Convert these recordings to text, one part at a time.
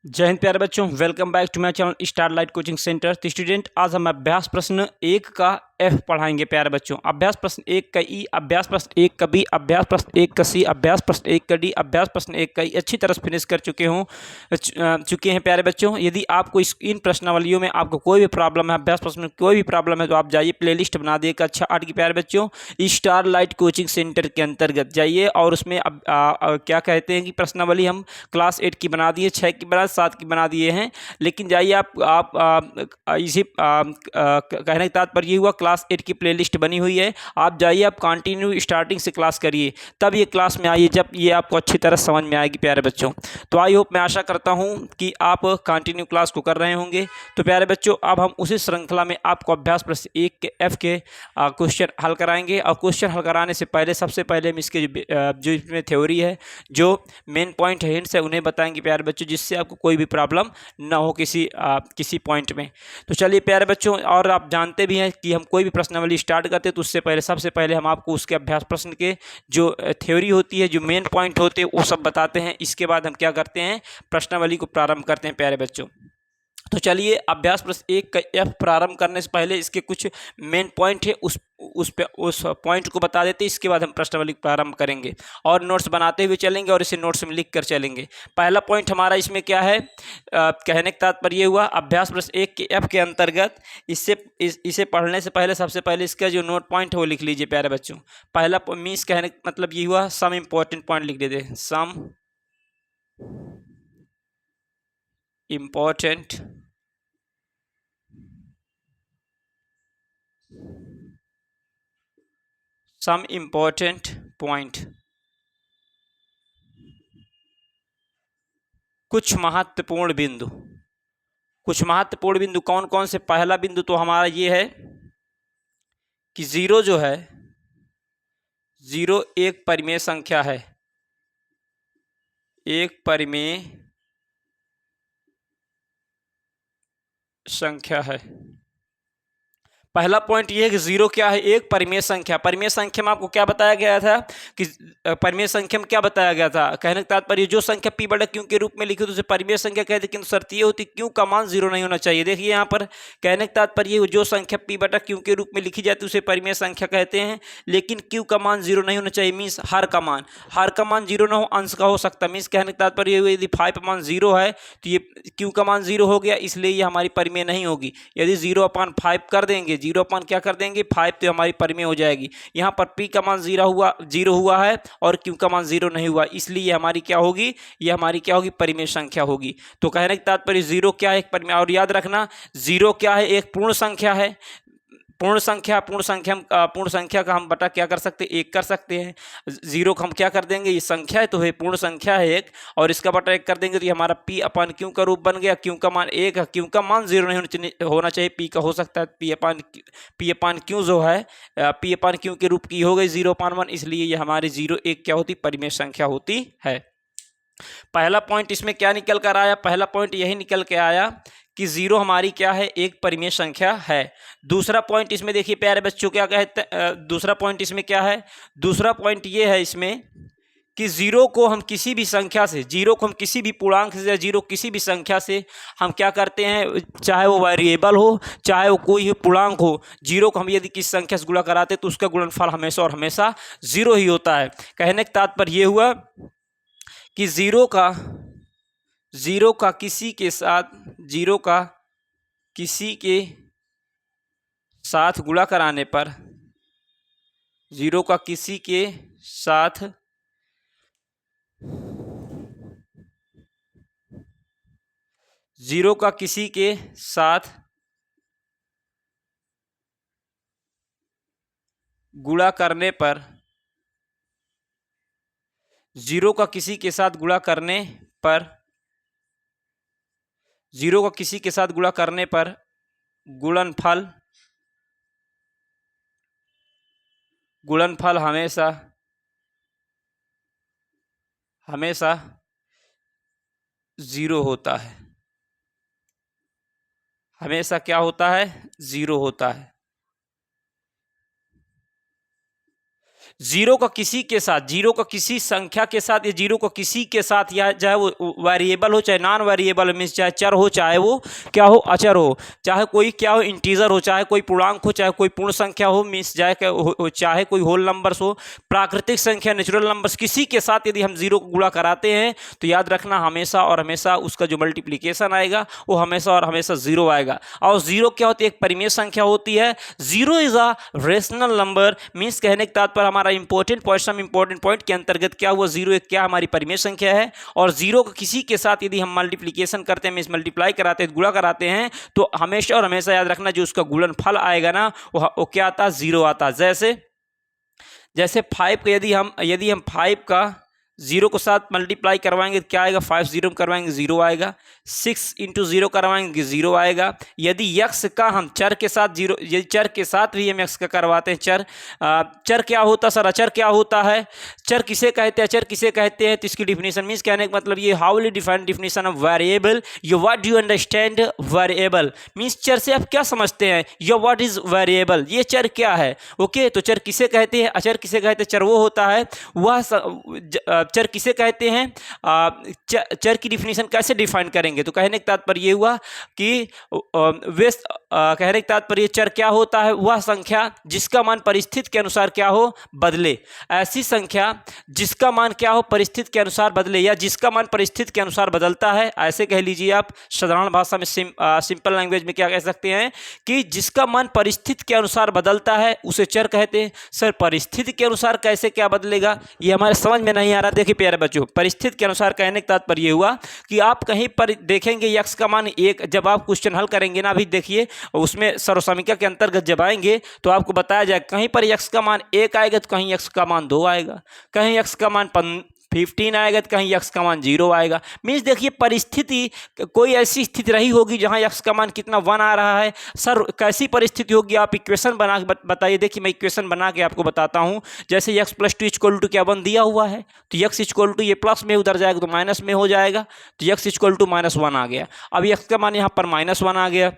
जय हिंद प्यारे बच्चों, welcome back to my channel starlight coaching centre. तो स्टूडेंट, आज हम अभ्यास प्रश्न 1 का एफ पढ़ाएंगे प्यारे बच्चों। अभ्यास प्रश्न 1 का ई, अभ्यास प्रश्न 1 का बी, अभ्यास प्रश्न 1 का सी, अभ्यास प्रश्न 1 का डी, अभ्यास प्रश्न 1 का ई अच्छी तरह से फिनिश कर चुके हैं प्यारे बच्चों। यदि आपको इन प्रश्नावलियों में आपको कोई भी प्रॉब्लम है, अभ्यास प्रश्न में कोई भी प्रॉब्लम है, तो आप जाइए प्लेलिस्ट बना दिए कक्षा 8 की प्यारे बच्चों, स्टारलाइट कोचिंग सेंटर के अंतर्गत जाइए और उसमें क्या कहते हैं कि प्रश्नावली हम क्लास 8 की बना दिए, 6 की बना 7 की बना दिए हैं। लेकिन जाइए आप इसी कहने का तात्पर्य ये हुआ, क्लास 8 की प्लेलिस्ट बनी हुई है, आप जाइए, आप कंटिन्यू स्टार्टिंग से क्लास करिए, तब ये क्लास में आइए जब ये आपको अच्छी तरह समझ में आएगी प्यारे बच्चों। तो आई होप, मैं आशा करता हूँ कि आप कंटिन्यू क्लास को कर रहे होंगे। तो प्यारे बच्चों, अब हम उसी श्रृंखला में आपको अभ्यास प्रश्न 1 के एफ के क्वेश्चन हल कराएंगे। और क्वेश्चन हल कराने से पहले सबसे पहले हम इसके जो इसमें थ्योरी है, जो मेन पॉइंट है, हिंट्स है, उन्हें बताएंगे प्यारे बच्चों, जिससे आपको कोई भी प्रॉब्लम ना हो किसी पॉइंट में। तो चलिए प्यारे बच्चों, और आप जानते भी हैं कि हम कोई भी प्रश्नावली स्टार्ट करते हैं तो उससे पहले सबसे पहले हम आपको उसके अभ्यास प्रश्न के जो थ्योरी होती है, जो मेन पॉइंट होते हैं, वो सब बताते हैं। इसके बाद हम क्या करते हैं, प्रश्नावली को प्रारंभ करते हैं प्यारे बच्चों। तो चलिए, अभ्यास प्रश्न 1 का एफ प्रारंभ करने से पहले इसके कुछ मेन पॉइंट है, उस पॉइंट को बता देते हैं। इसके बाद हम प्रश्नावली प्रारंभ करेंगे और नोट्स बनाते हुए चलेंगे और इसे नोट्स में लिख कर चलेंगे। पहला पॉइंट हमारा इसमें क्या है, कहने का तात्पर्य ये हुआ, अभ्यास प्रश्न 1 के एफ के अंतर्गत इसे पढ़ने से पहले सबसे पहले इसका जो नोट पॉइंट है वो लिख लीजिए प्यारे बच्चों। पहला मीन्स कहने का मतलब ये हुआ, सम इम्पोर्टेंट पॉइंट लिख देते हैं, सम इम्पोर्टेंट पॉइंट, कुछ महत्वपूर्ण बिंदु। कुछ महत्वपूर्ण बिंदु कौन कौन से? पहला बिंदु तो हमारा ये है कि जीरो जो है, जीरो एक परिमेय संख्या है, एक परिमेय संख्या है। पहला पॉइंट ये है कि जीरो क्या है, एक परिमेय संख्या। परिमेय संख्या में आपको क्या बताया गया था कि परिमेय संख्या में क्या बताया गया था, कहने का तात्पर्य जो संख्या p बटा q के रूप में लिखी तो उसे परिमेय संख्या कहते, किंतु शर्त ये होती q का मान जीरो नहीं होना चाहिए। देखिए यहाँ पर कहने का तात्पर्य जो संख्या p बटा q के रूप में लिखी जाती है उसे परिमेय संख्या कहते हैं, लेकिन q का मान जीरो नहीं होना चाहिए। मीन्स हर का मान जीरो ना हो, अंश का हो सकता। मीन्स कहने का तात्पर्य यदि 5 मान जीरो है तो ये q का मान जीरो हो गया, इसलिए ये हमारी परिमेय नहीं होगी। यदि 0/5 कर देंगे, 0 क्या कर देंगे 5, तो हमारी परिमेय हो जाएगी। यहाँ पर p का मान जीरो हुआ है और q का मान जीरो नहीं हुआ, इसलिए ये हमारी क्या होगी, ये हमारी क्या होगी, परिमेय संख्या होगी। तो कहने का तात्पर्य जीरो क्या है, एक परिमेय। और याद रखना, जीरो क्या है, एक पूर्ण संख्या है। पूर्ण संख्या का हम बटा क्या कर सकते हैं, एक कर सकते हैं। जीरो को हम क्या कर देंगे, ये संख्या है तो है, पूर्ण संख्या है एक, और इसका बटा एक कर देंगे तो ये हमारा p अपान क्यू का रूप बन गया। क्यू का मान एक है, क्यू का मान जीरो नहीं होना चाहिए, p का हो सकता है। p अपान क्यू जो है, p अपान क्यू के रूप की हो गई 0/1, इसलिए ये हमारी जीरो एक क्या होती, परिमेय संख्या होती है। पहला पॉइंट इसमें क्या निकल कर आया, पहला पॉइंट यही निकल के आया कि जीरो हमारी क्या है, एक परिमेय संख्या है। दूसरा पॉइंट इसमें देखिए प्यारे बच्चों, क्या कहते दूसरा पॉइंट इसमें क्या है, दूसरा पॉइंट ये है इसमें कि जीरो को हम किसी भी संख्या से, जीरो को हम किसी भी पूर्णांक से, जीरो किसी भी संख्या से हम क्या करते हैं, चाहे वो वेरिएबल हो, चाहे वो कोई पूर्णांक हो, जीरो को हम यदि किसी संख्या से गुणा कराते तो उसका गुणनफल हमेशा और हमेशा जीरो ही होता है। कहने का तात्पर्य ये हुआ कि जीरो का किसी के साथ गुणा कराने पर, जीरो का किसी के साथ गुणा करने पर, जीरो का किसी के साथ गुणा करने पर, जीरो का किसी के साथ गुणा करने पर गुणनफल हमेशा जीरो होता है। हमेशा क्या होता है, जीरो होता है। जीरो का किसी के साथ, जीरो का किसी संख्या के साथ, या जीरो का किसी के साथ, या चाहे वो वेरिएबल हो चाहे नॉन वेरिएबल मीन्स चाहे चर हो चाहे वो क्या हो अचर हो, चाहे कोई क्या हो इंटीजर हो, चाहे कोई पूर्णांक हो, चाहे कोई पूर्ण संख्या हो मीन्स चाहे कोई होल नंबर्स हो, प्राकृतिक संख्या नेचुरल नंबर्स, किसी के साथ यदि हम जीरो को गुणा कराते हैं तो याद रखना हमेशा और हमेशा उसका जो मल्टीप्लिकेशन आएगा वो हमेशा और हमेशा जीरो आएगा। और जीरो क्या होती है, एक परिमेय संख्या होती है। Zero is a rational number means कहने के तात्पर्य हमारा इंपॉर्टेंट पॉइंट के अंतर्गत क्या हुआ, जीरो एक क्या हमारी परिमेय संख्या है। और जीरो को किसी के साथ यदि हम मल्टीप्लिकेशन करते हैं मीन्स मल्टीप्लाई कराते हैं, गुणा कराते हैं, तो हमेशा और हमेशा याद रखना जो उसका गुणनफल आएगा ना वो क्या आता है, जीरो आता है। जैसे 5 का यदि हम 5 का जीरो के साथ मल्टीप्लाई करवाएंगे तो क्या आएगा, 5 जीरो में करवाएंगे जीरो आएगा। 6 इंटू जीरो करवाएंगे जीरो आएगा। यदि यक्स का हम चर के साथ जीरो, यदि चर के साथ भी हम यक्स का करवाते हैं, चर क्या होता सर, अचर क्या होता है, चर किसे कहते हैं, अचर किसे कहते हैं, तो इसकी डिफिनेशन मीन्स कहने का मतलब ये how will you define definition of variable, yo what do you understand variable means चर से आप क्या समझते हैं, यो व्हाट इज वेरिएबल, ये चर क्या है। ओके, तो चर किसे कहते हैं, अचर किसे कहते हैं, चर वो होता है वह चर किसे कहते हैं, चर की डिफिनेशन कैसे डिफाइन करेंगे, तो कहने का तात्पर्य ये हुआ कि कहने का तात्पर्य चर क्या होता है, वह संख्या जिसका मान परिस्थिति के अनुसार क्या हो बदले, ऐसी संख्या जिसका मान क्या हो परिस्थिति के अनुसार बदले, या जिसका मान परिस्थिति के अनुसार बदलता है, ऐसे कह लीजिए आप साधारण भाषा में सिंपल लैंग्वेज में क्या कह सकते हैं कि जिसका मान परिस्थिति के अनुसार बदलता है उसे चर कहते हैं। सर परिस्थिति के अनुसार कैसे क्या बदलेगा, ये हमारे समझ में नहीं आ रहा। देखिए प्यारे बच्चों, परिस्थिति के अनुसार कहने का तात्पर्य हुआ कि आप कहीं पर देखेंगे यक्स का मान एक, जब आप क्वेश्चन हल करेंगे ना, अभी देखिए उसमें सर्वसमीका के अंतर्गत जब आएंगे तो आपको बताया जाए कहीं पर यक्स का मान 1 आएगा तो कहीं यक्स का मान 2 आएगा, कहीं यक्स का मान 15 आएगा तो कहीं यक्स का मान 0 आएगा। मीन्स देखिए परिस्थिति कोई ऐसी स्थिति रही होगी जहां यक्स का मान कितना 1 आ रहा है। सर कैसी परिस्थिति होगी, आप इक्वेशन बना के बताइए। देखिए मैं इक्वेशन बना के आपको बताता हूं। जैसे x + 2 = क्या 1 दिया हुआ है, तो x = ये प्लस में उधर जाएगा तो माइनस में हो जाएगा, तो x = -1 आ गया। अब x का मान यहाँ पर -1 आ गया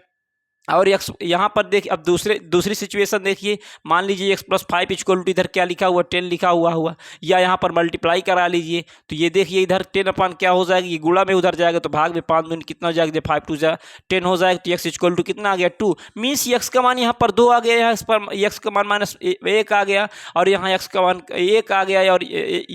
और x यहाँ पर देखिए। अब दूसरी सिचुएशन देखिए, मान लीजिए x + 5 = इधर क्या लिखा हुआ 10 लिखा हुआ, या यहाँ पर मल्टीप्लाई करा लीजिए तो ये देखिए इधर 10 अपान क्या हो जाएगी, ये गुणा में उधर जाएगा तो भाग में 5 दूनी कितना हो जाएगा, 5 2 जा 10 हो जाएगा, तो x = कितना आ गया 2। मीन्स x का मान यहाँ पर 2 आ गया, यहाँ पर x का मान -1 आ गया, और यहाँ x का मान 1 आ गया, और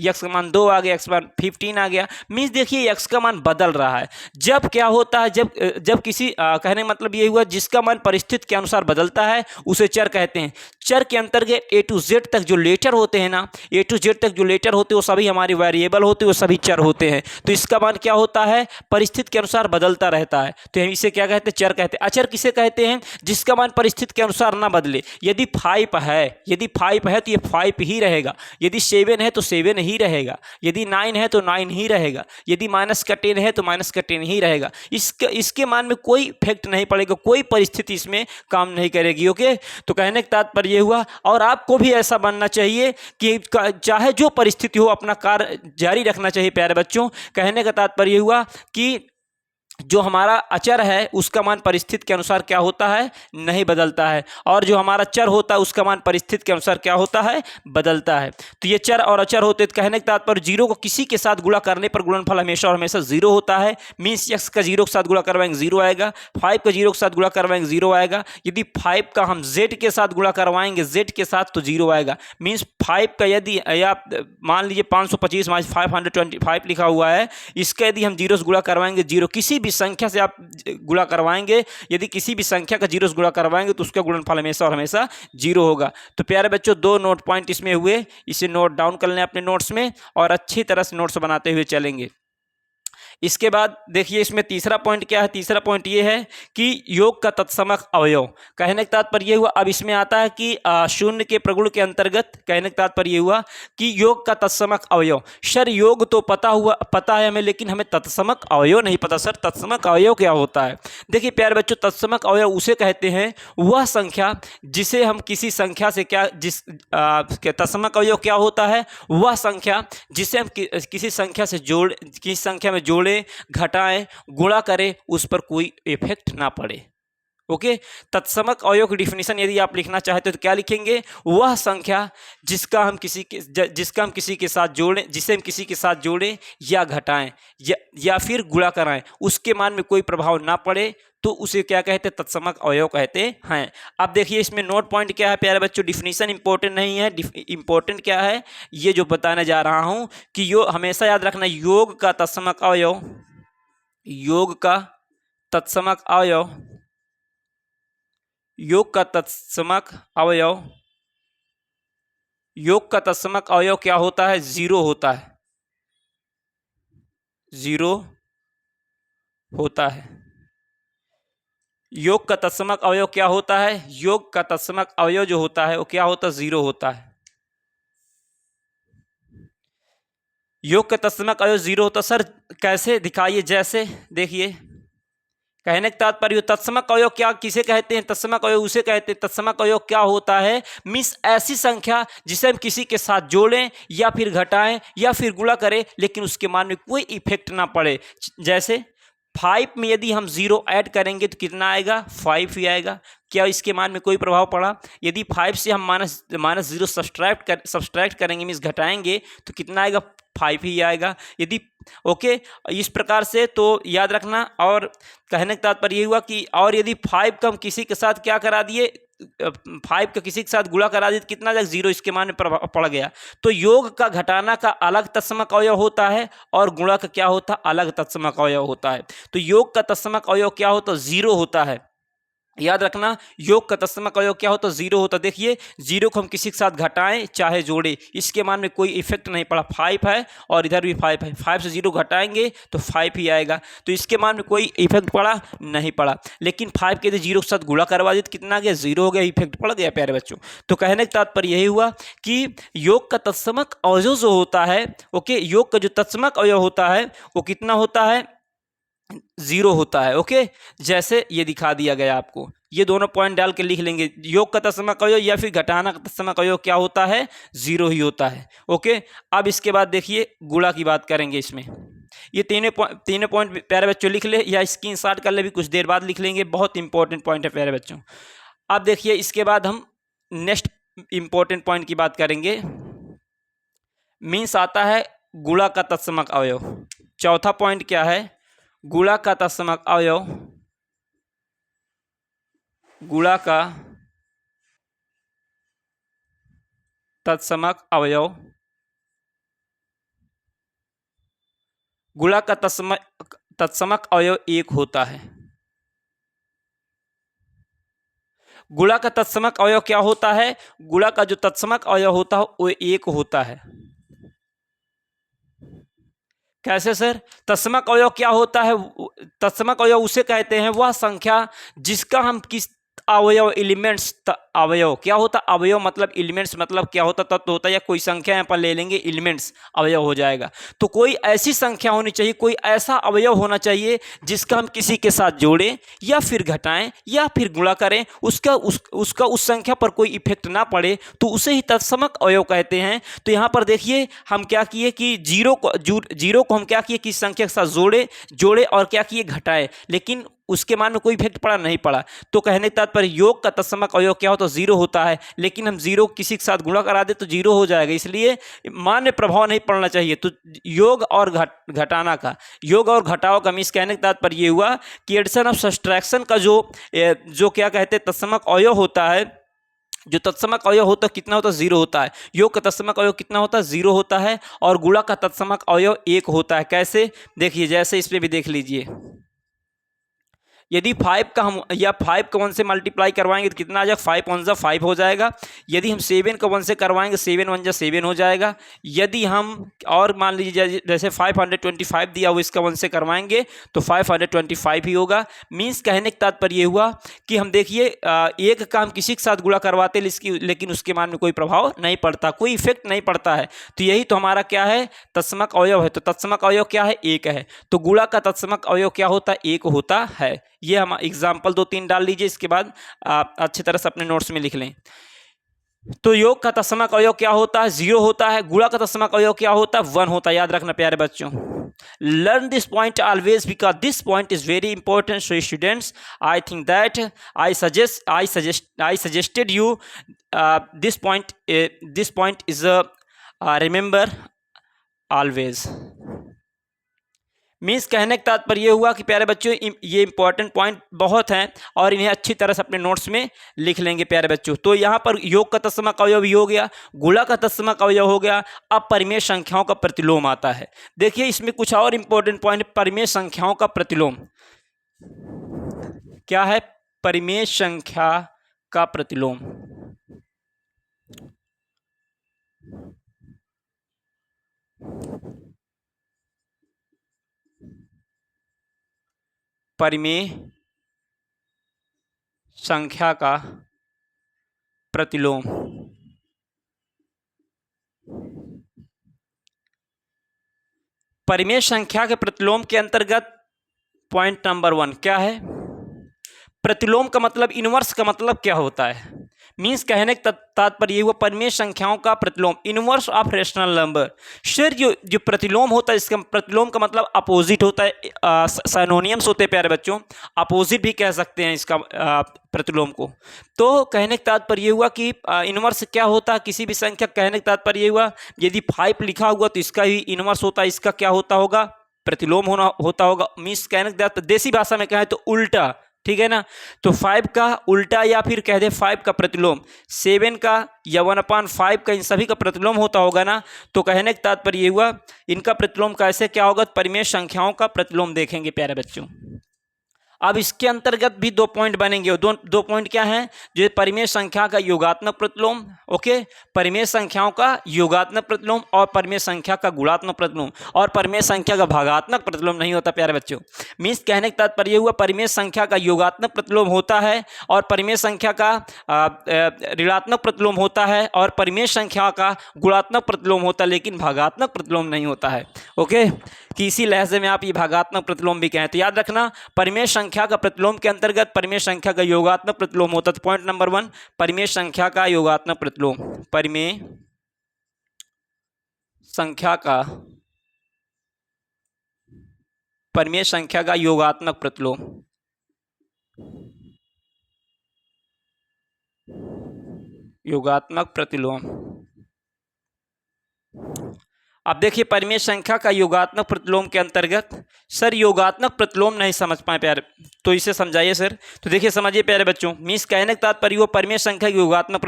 x का मान 2 आ गया, x का मान 15 आ गया। मीन्स देखिए x का मान बदल रहा है। जब क्या होता है, जब किसी कहने का मतलब ये हुआ जिसका मान परिस्थिति के अनुसार बदलता है उसे चर कहते हैं। चर के अंतर्गत A to Z तक जो लेटर होते हैं ना, A to Z तक जो लेटर होते हैं वो सभी हमारे वेरिएबल होते हैं, वो सभी चर होते हैं। तो इसका मान क्या होता है, परिस्थिति के अनुसार बदलता रहता है, तो हम इसे क्या कहते हैं, चर कहते हैं। अचर किसे कहते हैं, जिसका मान परिस्थिति के अनुसार ना बदले। यदि 5 है तो ये 5 ही रहेगा, यदि 7 है तो 7 ही रहेगा, यदि 9 है तो 9 ही रहेगा, यदि -10 है तो -10 ही रहेगा। इसके मान में कोई इफेक्ट नहीं पड़ेगा, कोई परिस्थिति इसमें काम नहीं करेगी। ओके, तो कहने का तात्पर्य हुआ, और आपको भी ऐसा बनना चाहिए कि चाहे जो परिस्थिति हो अपना कार्य जारी रखना चाहिए। प्यारे बच्चों, कहने का तात्पर्य हुआ कि जो हमारा अचर है उसका मान परिस्थिति के अनुसार क्या होता है, नहीं बदलता है, और जो हमारा चर होता है उसका मान परिस्थिति के अनुसार क्या होता है, बदलता है। तो ये चर और अचर होते। तो कहने का तात्पर्य 0 को किसी के साथ गुणा करने पर गुणनफल हमेशा और हमेशा 0 होता है। मीन्स x का 0 के साथ गुणा करवाएंगे 0 आएगा, 5 का 0 के साथ गुणा करवाएंगे 0 आएगा। यदि 5 का हम z के साथ गुणा करवाएंगे z के साथ तो 0 आएगा। मीन्स 5 का यदि आप मान लीजिए 525 - 525 लिखा हुआ है, इसका यदि हम 0 से गुणा करवाएंगे 0, किसी भी संख्या से आप गुणा करवाएंगे, यदि किसी भी संख्या का 0 से गुणा करवाएंगे तो उसका गुणनफल हमेशा और हमेशा 0 होगा। तो प्यारे बच्चों 2 नोट पॉइंट इसमें हुए, इसे नोट डाउन कर लें अपने नोट्स में और अच्छी तरह से नोट्स बनाते हुए चलेंगे। इसके बाद देखिए इसमें तीसरा पॉइंट क्या है। तीसरा पॉइंट ये है कि योग का तत्समक अवयव। कहने का तात्पर्य ये हुआ, अब इसमें आता है कि शून्य के प्रगुण के अंतर्गत कहने का तात्पर्य ये हुआ कि योग का तत्समक अवयव। सर योग तो पता है हमें, लेकिन हमें तत्समक अवयव नहीं पता। सर तत्समक अवयव क्या होता है? देखिए प्यारे बच्चों, तत्समक अवयव उसे कहते हैं वह संख्या जिसे हम किसी संख्या से तत्समक अवयव क्या होता है, वह संख्या जिसे हम किसी संख्या में जोड़े, घटाएं, गुणा करें, उस पर कोई इफेक्ट ना पड़े। ओके। तत्समक अवयव की डिफिनीशन यदि आप लिखना चाहते हो तो क्या लिखेंगे? वह संख्या जिसका हम किसी के साथ जोड़ें, जिसे हम किसी के साथ जोड़ें या घटाएं या फिर गुणा कराएं, उसके मान में कोई प्रभाव ना पड़े तो उसे क्या कहते हैं? तत्समक अवयव कहते हैं। अब देखिए इसमें नोट पॉइंट क्या है प्यारे बच्चों, डिफिनीशन इंपॉर्टेंट नहीं है, इंपॉर्टेंट क्या है ये जो बताने जा रहा हूं कि यो हमेशा याद रखना, योग का तत्समक अवयव, योग का तत्समक अवयव, योग का तत्समक अवयव, योग का तत्समक अवयव क्या होता है? जीरो होता है, जीरो होता है। योग का तत्समक अवयव क्या होता है? योग का तत्समक अवयव जो होता है वो क्या होता है? जीरो होता है। योग का तत्समक अवयव जीरो होता है। सर कैसे? दिखाइए। जैसे देखिए, कहने का तात्पर्य तत्समक अवयव क्या किसे कहते हैं? तत्समक अवयव उसे कहते हैं। तत्समक अवयव क्या होता है? मीन्स ऐसी संख्या जिसे हम किसी के साथ जोड़ें या फिर घटाएं या फिर गुणा करें लेकिन उसके मान में कोई इफेक्ट ना पड़े। जैसे 5 में यदि हम 0 ऐड करेंगे तो कितना आएगा? 5 ही आएगा। क्या इसके मान में कोई प्रभाव पड़ा? यदि 5 से हम माइनस 0 सब्सट्रैक्ट करेंगे मीन्स घटाएंगे तो कितना आएगा? 5 ही आएगा। यदि ओके इस प्रकार से तो याद रखना। और कहने का तात्पर्य ये हुआ कि और यदि 5 का हम किसी के साथ क्या करा दिए, 5 का किसी के साथ गुणा करा दिए तो कितना जाएगा? 0 इसके मान में पड़ गया। तो योग का घटाना का अलग तत्समक अवयव होता है और गुणा का क्या होता है? अलग तत्समक अवयव होता है। तो योग का तत्समक अवयव क्या होता है? 0 होता है। याद रखना, योग का तत्समक अवयव क्या होता है? 0 होता है। देखिए 0 को हम किसी के साथ घटाएं चाहे जोड़े, इसके मान में कोई इफेक्ट नहीं पड़ा। 5 है और इधर भी 5 है, 5 से 0 घटाएंगे तो 5 ही आएगा, तो इसके मान में कोई इफेक्ट पड़ा नहीं पड़ा। लेकिन 5 के यदि 0 के साथ गुणा करवा दिए तो कितना आ गया? 0 हो गया, इफेक्ट पड़ गया प्यारे बच्चों। तो कहने का तात्पर्य यही हुआ कि योग का तत्समक अवयव जो होता है, ओके, योग का जो तत्समक अवयव होता है वो कितना होता है? 0 होता है। ओके, जैसे ये दिखा दिया गया आपको, ये दोनों पॉइंट डाल के लिख लेंगे। योग का तत्समक अवयव या फिर घटाना का तत्समक अवयव क्या होता है? 0 ही होता है। ओके, अब इसके बाद देखिए गुणा की बात करेंगे। इसमें ये तीनों पॉइंट प्यारे बच्चों लिख ले या स्क्रीनशॉट कर ले, भी कुछ देर बाद लिख लेंगे, बहुत इंपॉर्टेंट पॉइंट है प्यारे बच्चों। अब देखिए इसके बाद हम नेक्स्ट इंपॉर्टेंट पॉइंट की बात करेंगे। मीन्स आता है गुणा का तत्समक अवयव। चौथा पॉइंट क्या है? गुणा का तत्समक अवयव, गुणा का तत्समक अवयव, गुणा का तत्समक अवयव 1 होता है। गुणा का तत्समक अवयव क्या होता है? गुणा का जो तत्समक अवयव होता है वो 1 होता है। कैसे सर? तत्समक अवयव क्या होता है? तत्समक अवयव उसे कहते हैं वह संख्या जिसका हम किस अवयव एलिमेंट्स, अवयव क्या होता? अवयव मतलब एलिमेंट्स मतलब क्या होता? तत्व होता है, या कोई संख्या यहाँ पर ले लेंगे, एलिमेंट्स अवयव हो जाएगा। तो कोई ऐसी संख्या होनी चाहिए, कोई ऐसा अवयव होना चाहिए जिसका हम किसी के साथ जोड़ें या फिर घटाएं या फिर गुणा करें, उसका उस संख्या पर कोई इफेक्ट ना पड़े, तो उसे ही तत्समक अवयव कहते हैं। तो यहाँ पर देखिए हम क्या किए कि जीरो को हम क्या किए कि संख्या के साथ जोड़े और क्या किए? घटाए, लेकिन उसके मान में कोई इफेक्ट पड़ा नहीं पड़ा। तो कहने का तात्पर्य योग का तत्समक अवयव क्या होता है? 0 होता है, लेकिन हम 0 किसी के साथ गुणा करा दे तो 0 हो जाएगा, इसलिए मान में प्रभाव नहीं पड़ना चाहिए। तो योग और घटाना का, योग और घटाव का मीन्स कहने का तात्पर्य ये हुआ कि एडिशन ऑफ सब्सट्रैक्शन का जो क्या कहते हैं तत्समक अवयव होता है, जो तत्समक अवयव होता है कितना होता है? 0 होता है। योग का तत्समक अवयव कितना होता है? 0 होता है। और गुणा का तत्समक अवयव 1 होता है। कैसे? देखिए जैसे इस पे भी देख लीजिए, यदि 5 का हम या 5 का 1 से मल्टीप्लाई करवाएंगे तो कितना आ जाएगा? 5 1 जा 5 हो जाएगा। यदि हम 7 का 1 से करवाएंगे 7 1 जा 7 हो जाएगा। यदि हम और मान लीजिए जैसे 525 दिया, वो इसका 1 से करवाएंगे तो 525 ही होगा। मीन्स कहने का तात्पर्य ये हुआ कि हम देखिए एक का हम किसी के साथ गुणा करवाते लेकिन उसके मान में कोई प्रभाव नहीं पड़ता, कोई इफेक्ट नहीं पड़ता है। तो यही तो हमारा क्या है? तत्समक अवयव है। तो तत्समक अवयव क्या है? 1 है। तो गुणा का तत्समक अवयव क्या होता है? 1 होता है। ये हम एग्जाम्पल 2-3 डाल लीजिए, इसके बाद आप अच्छी तरह से अपने नोट्स में लिख लें। तो योग का तत्समक अवयव क्या होता है? 0 होता है। गुणा का तत्समक अवयव क्या होता है? 1 होता है। याद रखना प्यारे बच्चों। learn this point always, because this point is very important. So students, I think that I suggested you this point. This point is remember always. Means कहने का तात्पर्य ये हुआ कि प्यारे बच्चों ये इंपॉर्टेंट पॉइंट बहुत हैं और इन्हें अच्छी तरह से अपने नोट्स में लिख लेंगे प्यारे बच्चों। तो यहाँ पर योग का तत्सम का अवयव हो गया, गुणा का तत्सम का अवयव हो गया। अब परिमेय संख्याओं का प्रतिलोम आता है। देखिए इसमें कुछ और इंपॉर्टेंट पॉइंट, परिमेय संख्याओं का प्रतिलोम क्या है? परिमेय संख्या का प्रतिलोम। परिमेय संख्या का प्रतिलोम। परिमेय संख्या के प्रतिलोम के अंतर्गत पॉइंट नंबर 1 क्या है? प्रतिलोम का मतलब, इनवर्स का मतलब क्या होता है? मीन्स कहने का तात्पर्य ये हुआ परिमेय संख्याओं का प्रतिलोम, inverse of rational number. Sir जो प्रतिलोम होता है, इसका प्रतिलोम का मतलब अपोजिट होता है, सिनोनिम्स होते हैं प्यारे बच्चों, अपोजिट भी कह सकते हैं इसका प्रतिलोम को। तो कहने का तात्पर्य ये हुआ कि इनवर्स क्या होता है किसी भी संख्या, कहने का तात्पर्य ये हुआ यदि 5 लिखा हुआ तो इसका ही इनवर्स होता है, इसका क्या होता होगा? प्रतिलोम होता होगा। मीन्स कहने का देसी भाषा में कहें तो उल्टा, ठीक है ना। तो 5 का उल्टा या फिर कह दे 5 का प्रतिलोम, 7 का या 1/5 का, इन सभी का प्रतिलोम होता होगा ना। तो कहने का तात्पर्य ये हुआ इनका प्रतिलोम कैसे क्या होगा? परिमेय संख्याओं का प्रतिलोम देखेंगे प्यारे बच्चों। अब इसके अंतर्गत भी 2 पॉइंट बनेंगे। दो पॉइंट क्या हैं? जो परिमेय संख्या का योगात्मक प्रतिलोम, ओके, परिमेय संख्याओं का योगात्मक प्रतिलोम और परिमेय संख्या का गुणात्मक प्रतिलोम, और परिमेय संख्या का भागात्मक प्रतिलोम नहीं होता प्यारे बच्चों। मीन्स कहने का तात्पर्य हुआ परिमेय संख्या का योगात्मक प्रतिलोम होता है और परिमेय संख्या का ऋणात्मक प्रतिलोम होता है और परिमेय संख्या का गुणात्मक प्रतिलोम होता है, लेकिन भागात्मक प्रतिलोम नहीं होता है। ओके, कि इसी लहजे में आप ये भागात्मक प्रतिलोम भी कहें। तो याद रखना, परिमेय संख्या का प्रतिलोम के अंतर्गत परिमेय संख्या का योगात्मक प्रतिलोम होता है। तो पॉइंट नंबर 1 परिमेय संख्या का योगात्मक प्रतिलोम, परिमेय संख्या का योगात्मक प्रतिलोम। योगात्मक प्रतिलोम। अब देखिए परिमेय संख्या का योगात्मक प्रतिलोम के अंतर्गत, सर योगात्मक प्रतिलोम नहीं समझ पाए प्यारे, तो इसे समझाइए सर। तो देखिए समझिए प्यारे बच्चों, मीन्स कहने का तात्पर्य वो परिमेय संख्या की योगात्मक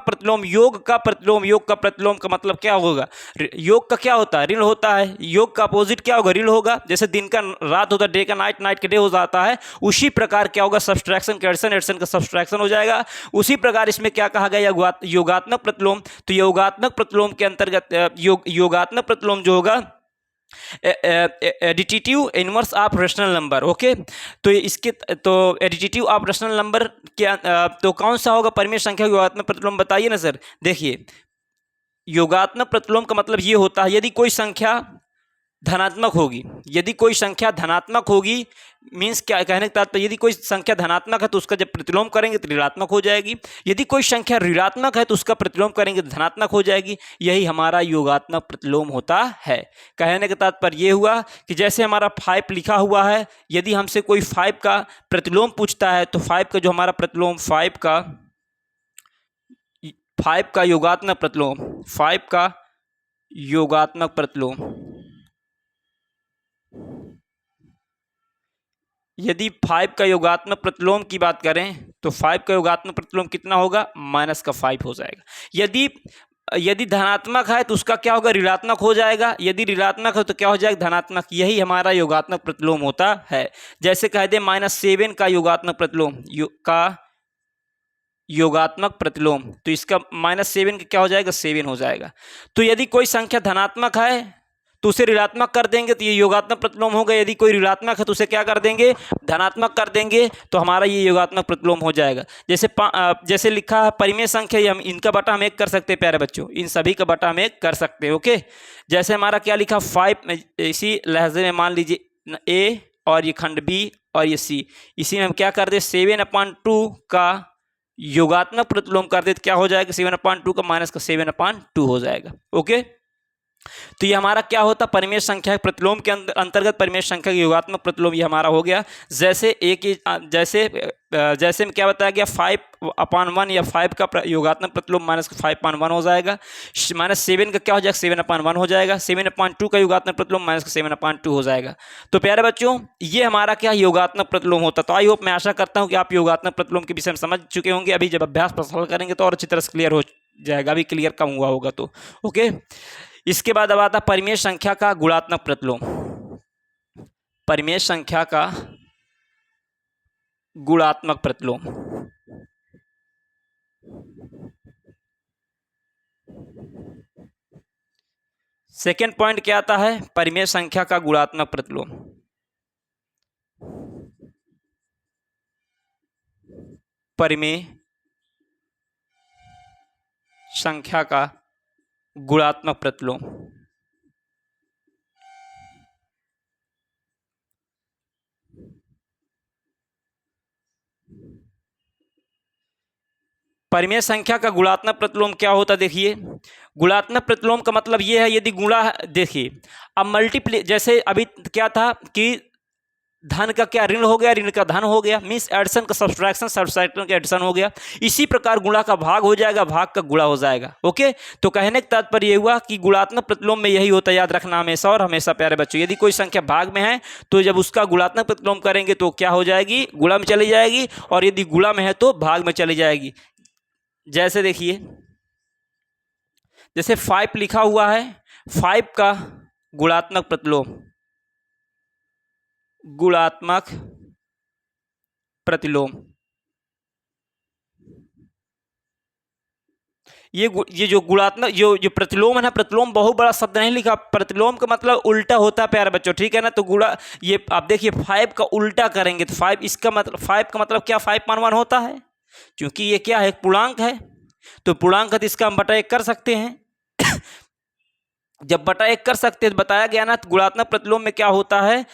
प्रतिलोम, योग का प्रतिलोम का मतलब क्या होगा? योग का क्या होता है? ऋण होता है। योग का अपोजिट क्या होगा? ऋण होगा। जैसे दिन का रात होता है, डे का नाइट, नाइट का डे हो जाता है, उसी प्रकार क्या होगा? सब्सट्रैक्शन का एडिशन, एडिशन का सब्सट्रैक्शन हो जाएगा। उसी प्रकार इसमें क्या कहा गया? योगात्मक प्रतिलोम। तो योगात्मक प्रतिलोम के अंतर्गत योगात्मक प्रतिलोम जो होगा additive inverse of rational number. Okay, तो इसके तो एडिटिव ऑफ रेशनल नंबर क्या, तो कौन सा होगा परिमेय संख्या योगात्मक प्रतिलोम? बताइए ना सर। देखिए योगात्मक प्रतिलोम का मतलब ये होता है यदि कोई संख्या धनात्मक होगी, यदि कोई संख्या धनात्मक होगी, मीन्स क्या कहने का तात्पर्य, यदि कोई संख्या धनात्मक है तो उसका जब प्रतिलोम करेंगे तो ऋणात्मक हो जाएगी, यदि कोई संख्या ऋणात्मक है तो उसका प्रतिलोम करेंगे तो धनात्मक हो जाएगी। यही हमारा योगात्मक प्रतिलोम होता है। कहने का तात्पर्य ये हुआ कि जैसे हमारा 5 लिखा हुआ है, यदि हमसे कोई 5 का प्रतिलोम पूछता है तो 5 का जो हमारा प्रतिलोम, 5 का योगात्मक प्रतिलोम, 5 का योगात्मक प्रतिलोम, यदि 5 का योगात्मक प्रतिलोम की बात करें तो 5 का योगात्मक प्रतिलोम कितना होगा? -5 हो जाएगा। यदि धनात्मक है तो उसका क्या होगा? ऋणात्मक हो जाएगा। यदि ऋणात्मक है तो क्या हो जाएगा? धनात्मक। यही हमारा योगात्मक प्रतिलोम होता है। जैसे कह दे -7 का योगात्मक प्रतिलोम, योगात्मक प्रतिलोम, तो इसका -7 का क्या हो जाएगा? 7 हो जाएगा। तो यदि कोई संख्या धनात्मक है तो उसे ऋणात्मक कर देंगे तो ये योगात्मक प्रतिलोम होगा। यदि कोई ऋणात्मक है तो उसे क्या कर देंगे? धनात्मक कर देंगे, तो हमारा ये योगात्मक प्रतिलोम हो जाएगा। जैसे लिखा है परिमेय संख्या, हम इनका बटा हम 1 कर सकते हैं प्यारे बच्चों, इन सभी का बटा हम 1 कर सकते हैं। ओके, जैसे हमारा क्या लिखा 5, इसी लहजे में मान लीजिए A और ये खंड B और ये C, इसी में हम क्या कर दे 7/2 का योगात्मक प्रतिलोम कर दे तो क्या हो जाएगा? 7/2 का माइनस का 7/2 हो जाएगा। ओके, तो ये हमारा क्या होता, परिमेय संख्या प्रतिलोम के अंतर्गत परिमेय संख्या का योगात्मक प्रतिलोम ये हमारा हो गया। जैसे जैसे में क्या बताया गया, 5/1 या 5 का योगात्मक प्रतिलोम -5/1 हो जाएगा। -7 का क्या हो जाएगा, 7/1 हो जाएगा। 7/2 का योगात्मक प्रतिलोम -7/2 हो जाएगा। तो प्यारे बच्चों, ये हमारा क्या योगात्मक प्रतिलोम होता। तो आई होप, मैं आशा करता हूँ कि आप योगात्मक प्रतिलोम के विषय में समझ चुके होंगे। अभी जब अभ्यास पर सॉल्व करेंगे तो और अच्छी तरह से क्लियर हो जाएगा, अभी क्लियर कम हुआ होगा तो। ओके, इसके बाद अब आता परिमेय संख्या का गुणात्मक प्रतिलोम। परिमेय संख्या का गुणात्मक प्रतिलोम। सेकेंड पॉइंट क्या आता है, परिमेय संख्या का गुणात्मक प्रतिलोम। परिमेय संख्या का गुणात्मक प्रतिलोम। परिमेय संख्या का गुणात्मक प्रतिलोम क्या होता है, देखिए। गुणात्मक प्रतिलोम का मतलब यह है, यदि गुणा, देखिए अब मल्टीप्ली, जैसे अभी क्या था कि धन का क्या ऋण हो गया, ऋण का धन हो गया, मीन्स एडिशन का सब्सट्रैक्शन, सब्सट्रैक्शन का एडिशन हो गया। इसी प्रकार गुणा का भाग हो जाएगा, भाग का गुणा हो जाएगा। ओके, तो कहने का तात्पर्य यह हुआ कि गुणात्मक प्रतिलोम में यही होता है, याद रखना हमेशा और हमेशा प्यारे बच्चों। यदि कोई संख्या भाग में है तो जब उसका गुणात्मक प्रतिलोम करेंगे तो क्या हो जाएगी, गुणा में चली जाएगी, और यदि गुणा में है तो भाग में चली जाएगी। जैसे देखिए, जैसे 5 लिखा हुआ है, 5 का गुणात्मक प्रतिलोम, गुणात्मक प्रतिलोम, ये जो गुणात्मक जो प्रतिलोम है ना, प्रतिलोम बहुत बड़ा शब्द नहीं लिखा। प्रतिलोम का मतलब उल्टा होता है प्यारे बच्चों, ठीक है ना। तो गुणा, ये आप देखिए 5 का उल्टा करेंगे तो 5, इसका मतलब 5 का मतलब क्या, 5/1 होता है, क्योंकि ये क्या है, पूर्णांक है। तो पूर्णांक है तो इसका हम बटा 1 कर सकते हैं। जब बटा 1 कर सकते हैं तो बताया गया ना, गुणात्मक प्रतिलोम में क्या होता है,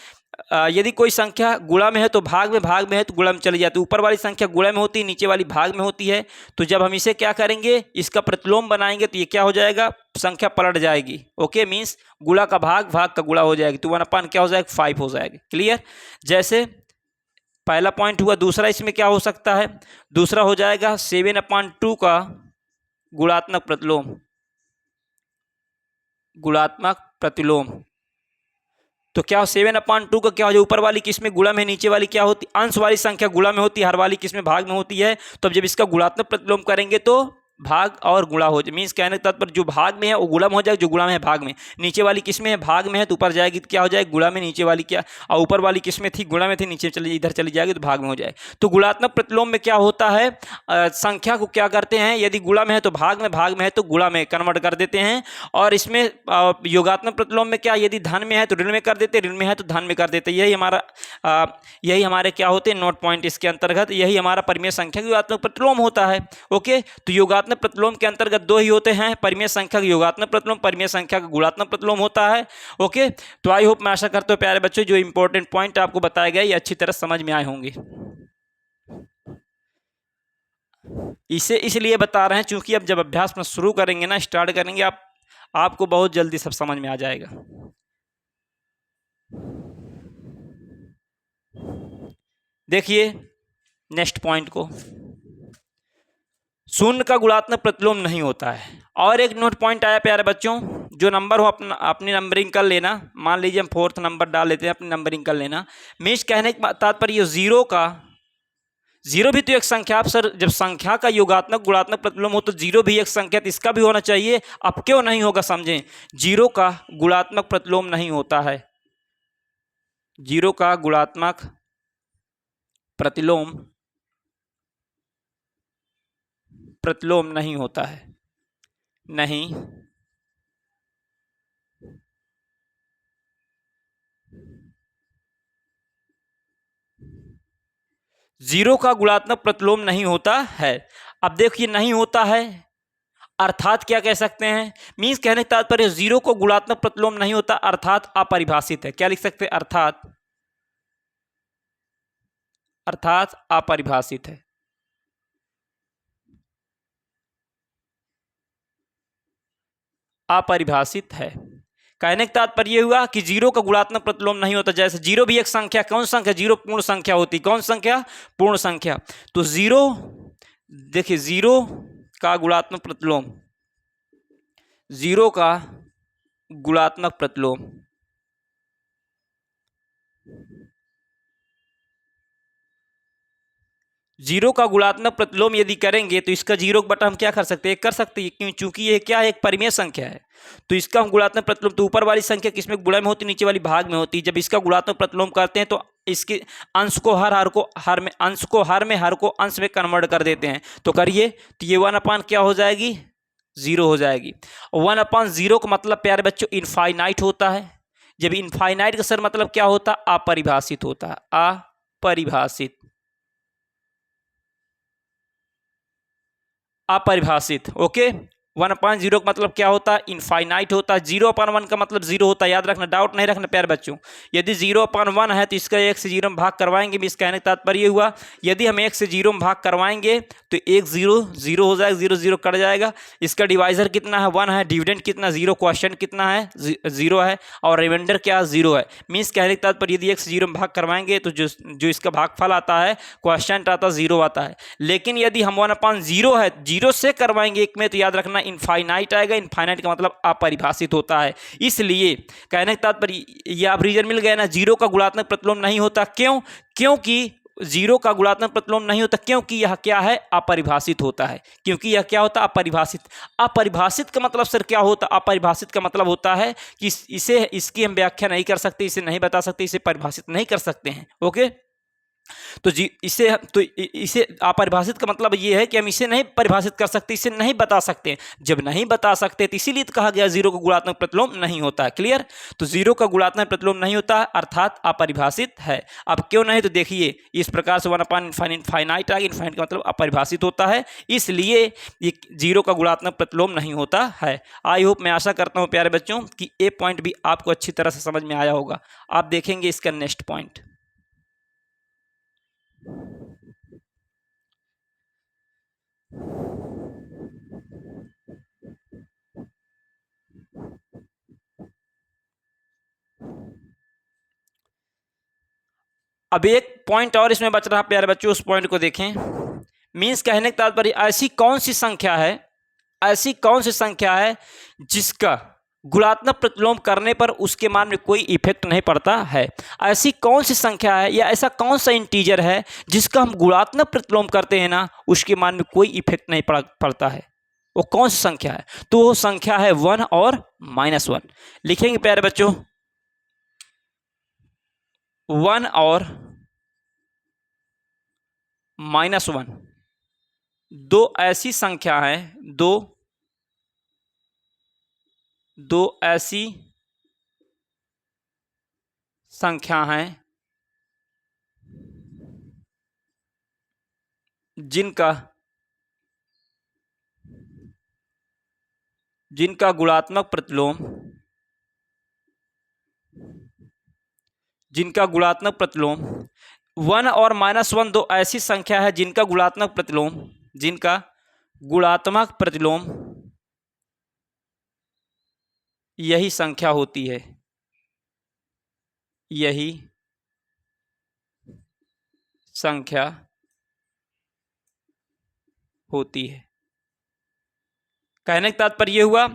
यदि कोई संख्या गुणा में है तो भाग में, भाग में है तो गुणा में चली जाती है। ऊपर वाली संख्या गुणा में होती है, नीचे वाली भाग में होती है। तो जब हम इसे क्या करेंगे, इसका प्रतिलोम बनाएंगे तो ये क्या हो जाएगा, संख्या पलट जाएगी। ओके, मीन्स गुणा का भाग, भाग का गुणा हो जाएगी। तो 1/, क्या हो जाएगा, 5 हो जाएगा। क्लियर। जैसे पहला पॉइंट हुआ। दूसरा इसमें क्या हो सकता है, दूसरा हो जाएगा 7/2 का गुणात्मक प्रतिलोम, गुणात्मक प्रतिलोम। तो क्या 7/2 का क्या हो जाए, ऊपर वाली किस में गुणा में, नीचे वाली क्या होती, अंश वाली संख्या गुणा में होती है, हर वाली किस में, भाग में होती है। तो अब जब इसका गुणात्मक प्रतिलोम करेंगे तो भाग और गुणा हो जाए, मीन्स कहने का तात्पर्य जो भाग में है वो गुणा में हो जाएगा, जो गुणा में है भाग में। नीचे वाली किस में है, भाग में है, तो ऊपर जाएगी तो क्या हो जाएगा, गुणा में। नीचे वाली क्या, और ऊपर वाली किस में थी, गुणा में थी, नीचे चली, इधर चली जाएगी तो भाग में हो जाए। तो गुणात्मक प्रतिलोम में क्या होता है, संख्या को क्या करते हैं, यदि गुणा में है तो भाग में, भाग में है तो गुणा में कन्वर्ट कर देते हैं। और इसमें योगात्मक प्रतिलोम में क्या, यदि धन में है तो ऋण में कर देते, ऋण में है तो धन में कर देते। यही हमारे क्या होते हैं, नोट पॉइंट इसके अंतर्गत। यही हमारा परिमेय संख्या का योगात्मक प्रतिलोम होता है। ओके, तो योगात्मक प्रतिलोम के अंतर्गत 2 ही होते हैं, परिमेय संख्या का योगात्मक प्रतिलोम, परिमेय संख्या का गुणात्मक प्रतिलोम होता है। ओके, तो आई होप, मैं आशा करता हूं प्यारे बच्चों जो इंपॉर्टेंट पॉइंट आपको बताए गए ये अच्छी तरह समझ में आए होंगे। इसे इसलिए बता रहे हैं क्योंकि अब जब अभ्यास में शुरू करेंगे ना, स्टार्ट करेंगे, आपको बहुत जल्दी सब समझ में आ जाएगा। देखिए नेक्स्ट पॉइंट को, शून्य का गुणात्मक प्रतिलोम नहीं होता है। और एक नोट पॉइंट आया प्यारे बच्चों, जो नंबर हो अपनी नंबरिंग कर लेना। मान लीजिए हम 4th नंबर डाल लेते हैं, अपनी नंबरिंग कर लेना। मीन्स कहने का तात्पर्य जीरो भी तो एक संख्या। आप सर, जब संख्या का योगात्मक गुणात्मक प्रतिलोम हो तो जीरो भी एक संख्या, तो इसका भी होना चाहिए। अब क्यों नहीं होगा समझें, जीरो का गुणात्मक प्रतिलोम नहीं होता है, जीरो का गुणात्मक प्रतिलोम नहीं होता है, नहीं जीरो का गुणात्मक प्रतिलोम नहीं होता है। अब देखिए नहीं होता है अर्थात क्या कह सकते हैं, मीन्स कहने का तात्पर्य जीरो को गुणात्मक प्रतिलोम नहीं होता अर्थात अपरिभाषित है। क्या लिख सकते हैं, अर्थात अपरिभाषित है। अपरिभाषित है। कहने का तात्पर्य हुआ कि जीरो का गुणात्मक प्रतिलोम नहीं होता। जैसे जीरो भी एक संख्या, कौन संख्या? जीरो पूर्ण संख्या होती। कौन संख्या? पूर्ण संख्या। तो जीरो, देखिए जीरो का गुणात्मक प्रतिलोम, जीरो का गुणात्मक प्रतिलोम जीरो का गुणात्मक प्रतिलोम यदि करेंगे तो इसका जीरो बटा हम क्या कर सकते हैं? कर सकते हैं, क्यों? चूंकि ये क्या है? एक परिमेय संख्या है। तो इसका हम गुणात्मक प्रतिलोम, तो ऊपर वाली संख्या किसमें गुणा में होती? नीचे वाली भाग में होती। जब इसका गुणात्मक प्रतिलोम करते हैं तो इसके अंश को हर में, अंश को हर में, हर को अंश में कन्वर्ट कर देते हैं। तो करिए, तो ये 1/, क्या हो जाएगी? जीरो हो जाएगी। 1/0 का मतलब प्यारे बच्चों इनफाइनाइट होता है। जब इनफाइनाइट का सर मतलब क्या होता? अपरिभाषित होता है। अपरिभाषित, अपरिभाषित। ओके, 1/0 का मतलब क्या होता है? इनफाइनाइट होता है। 0/1 का मतलब जीरो होता है। याद रखना, डाउट नहीं रखना प्यारे बच्चों। यदि 0/1 है तो इसका 1 से 0 में भाग करवाएंगे भी। इस कहने का तात्पर्य हुआ यदि हम 1 से 0 में भाग करवाएंगे तो 1 0 0 हो जाएगा, 0 0 कट जाएगा। इसका डिवाइजर कितना है? 1 है। डिविडेंड कितना? 0। क्वेश्चन कितना है? 0 है। और रिमाइंडर क्या? 0 है। मीन्स कहने का तात्पर्य यदि 1 से 0 में भाग करवाएंगे तो जो इसका भागफल आता है, क्वेश्चन आता है, 0 आता है। लेकिन यदि हम 1/0 है, 0 से करवाएंगे 1 में, तो याद रखना इनफाइनाइट आएगा। इनफाइनाइट का मतलब अपरिभाषित होता है। इसलिए कहने का तात्पर्य ये आप रीजन मिल गया ना, जीरो का गुणात्मक प्रतिलोम नहीं होता। क्यों? क्योंकि जीरो का गुणात्मक प्रतिलोम नहीं होता, क्योंकि यह क्या है? अपरिभाषित होता है। क्योंकि यह क्या होता? अपरिभाषित। अपरिभाषित का मतलब सर क्या होता? अपरिभाषित का मतलब होता है कि इसकी हम व्याख्या नहीं कर सकते, इसे नहीं बता सकते, इसे परिभाषित नहीं कर सकते हैं। ओके, तो इसे अपरिभाषित का मतलब ये है कि हम इसे नहीं परिभाषित कर सकते, इसे नहीं बता सकते। जब नहीं बता सकते तो इसीलिए तो कहा गया जीरो का गुणात्मक प्रतिलोम नहीं होता है। क्लियर? तो जीरो का गुणात्मक प्रतिलोम नहीं होता अर्थात अपरिभाषित है। अब क्यों नहीं? तो देखिए इस प्रकार से 1/इनफाइनाइट आ गया। इनफाइनाइट का मतलब अपरिभाषित होता है, इसलिए ये जीरो का गुणात्मक प्रतिलोम नहीं होता है। आई होप, मैं आशा करता हूँ प्यारे बच्चों कि ये पॉइंट भी आपको अच्छी तरह से समझ में आया होगा। आप देखेंगे इसका नेक्स्ट पॉइंट। अब एक पॉइंट और इसमें बच रहा प्यारे बच्चों, उस पॉइंट को देखें। मीन्स कहने का तात्पर्य ऐसी कौन सी संख्या है, ऐसी कौन सी संख्या है जिसका गुणात्मक प्रतिलोम करने पर उसके मान में कोई इफेक्ट नहीं पड़ता है। ऐसी कौन सी संख्या है या ऐसा कौन सा इंटीजर है जिसका हम गुणात्मक प्रतिलोम करते हैं ना, उसके मान में कोई इफेक्ट नहीं पड़ता है। वो कौन सी संख्या है? तो वो संख्या है 1 और -1। लिखेंगे प्यारे बच्चों, 1 और -1 दो ऐसी संख्या है, दो ऐसी संख्या हैं जिनका गुणात्मक प्रतिलोम 1 और -1 दो ऐसी संख्या है जिनका गुणात्मक प्रतिलोम यही संख्या होती है, यही संख्या होती है। कहने का तात्पर्य हुआ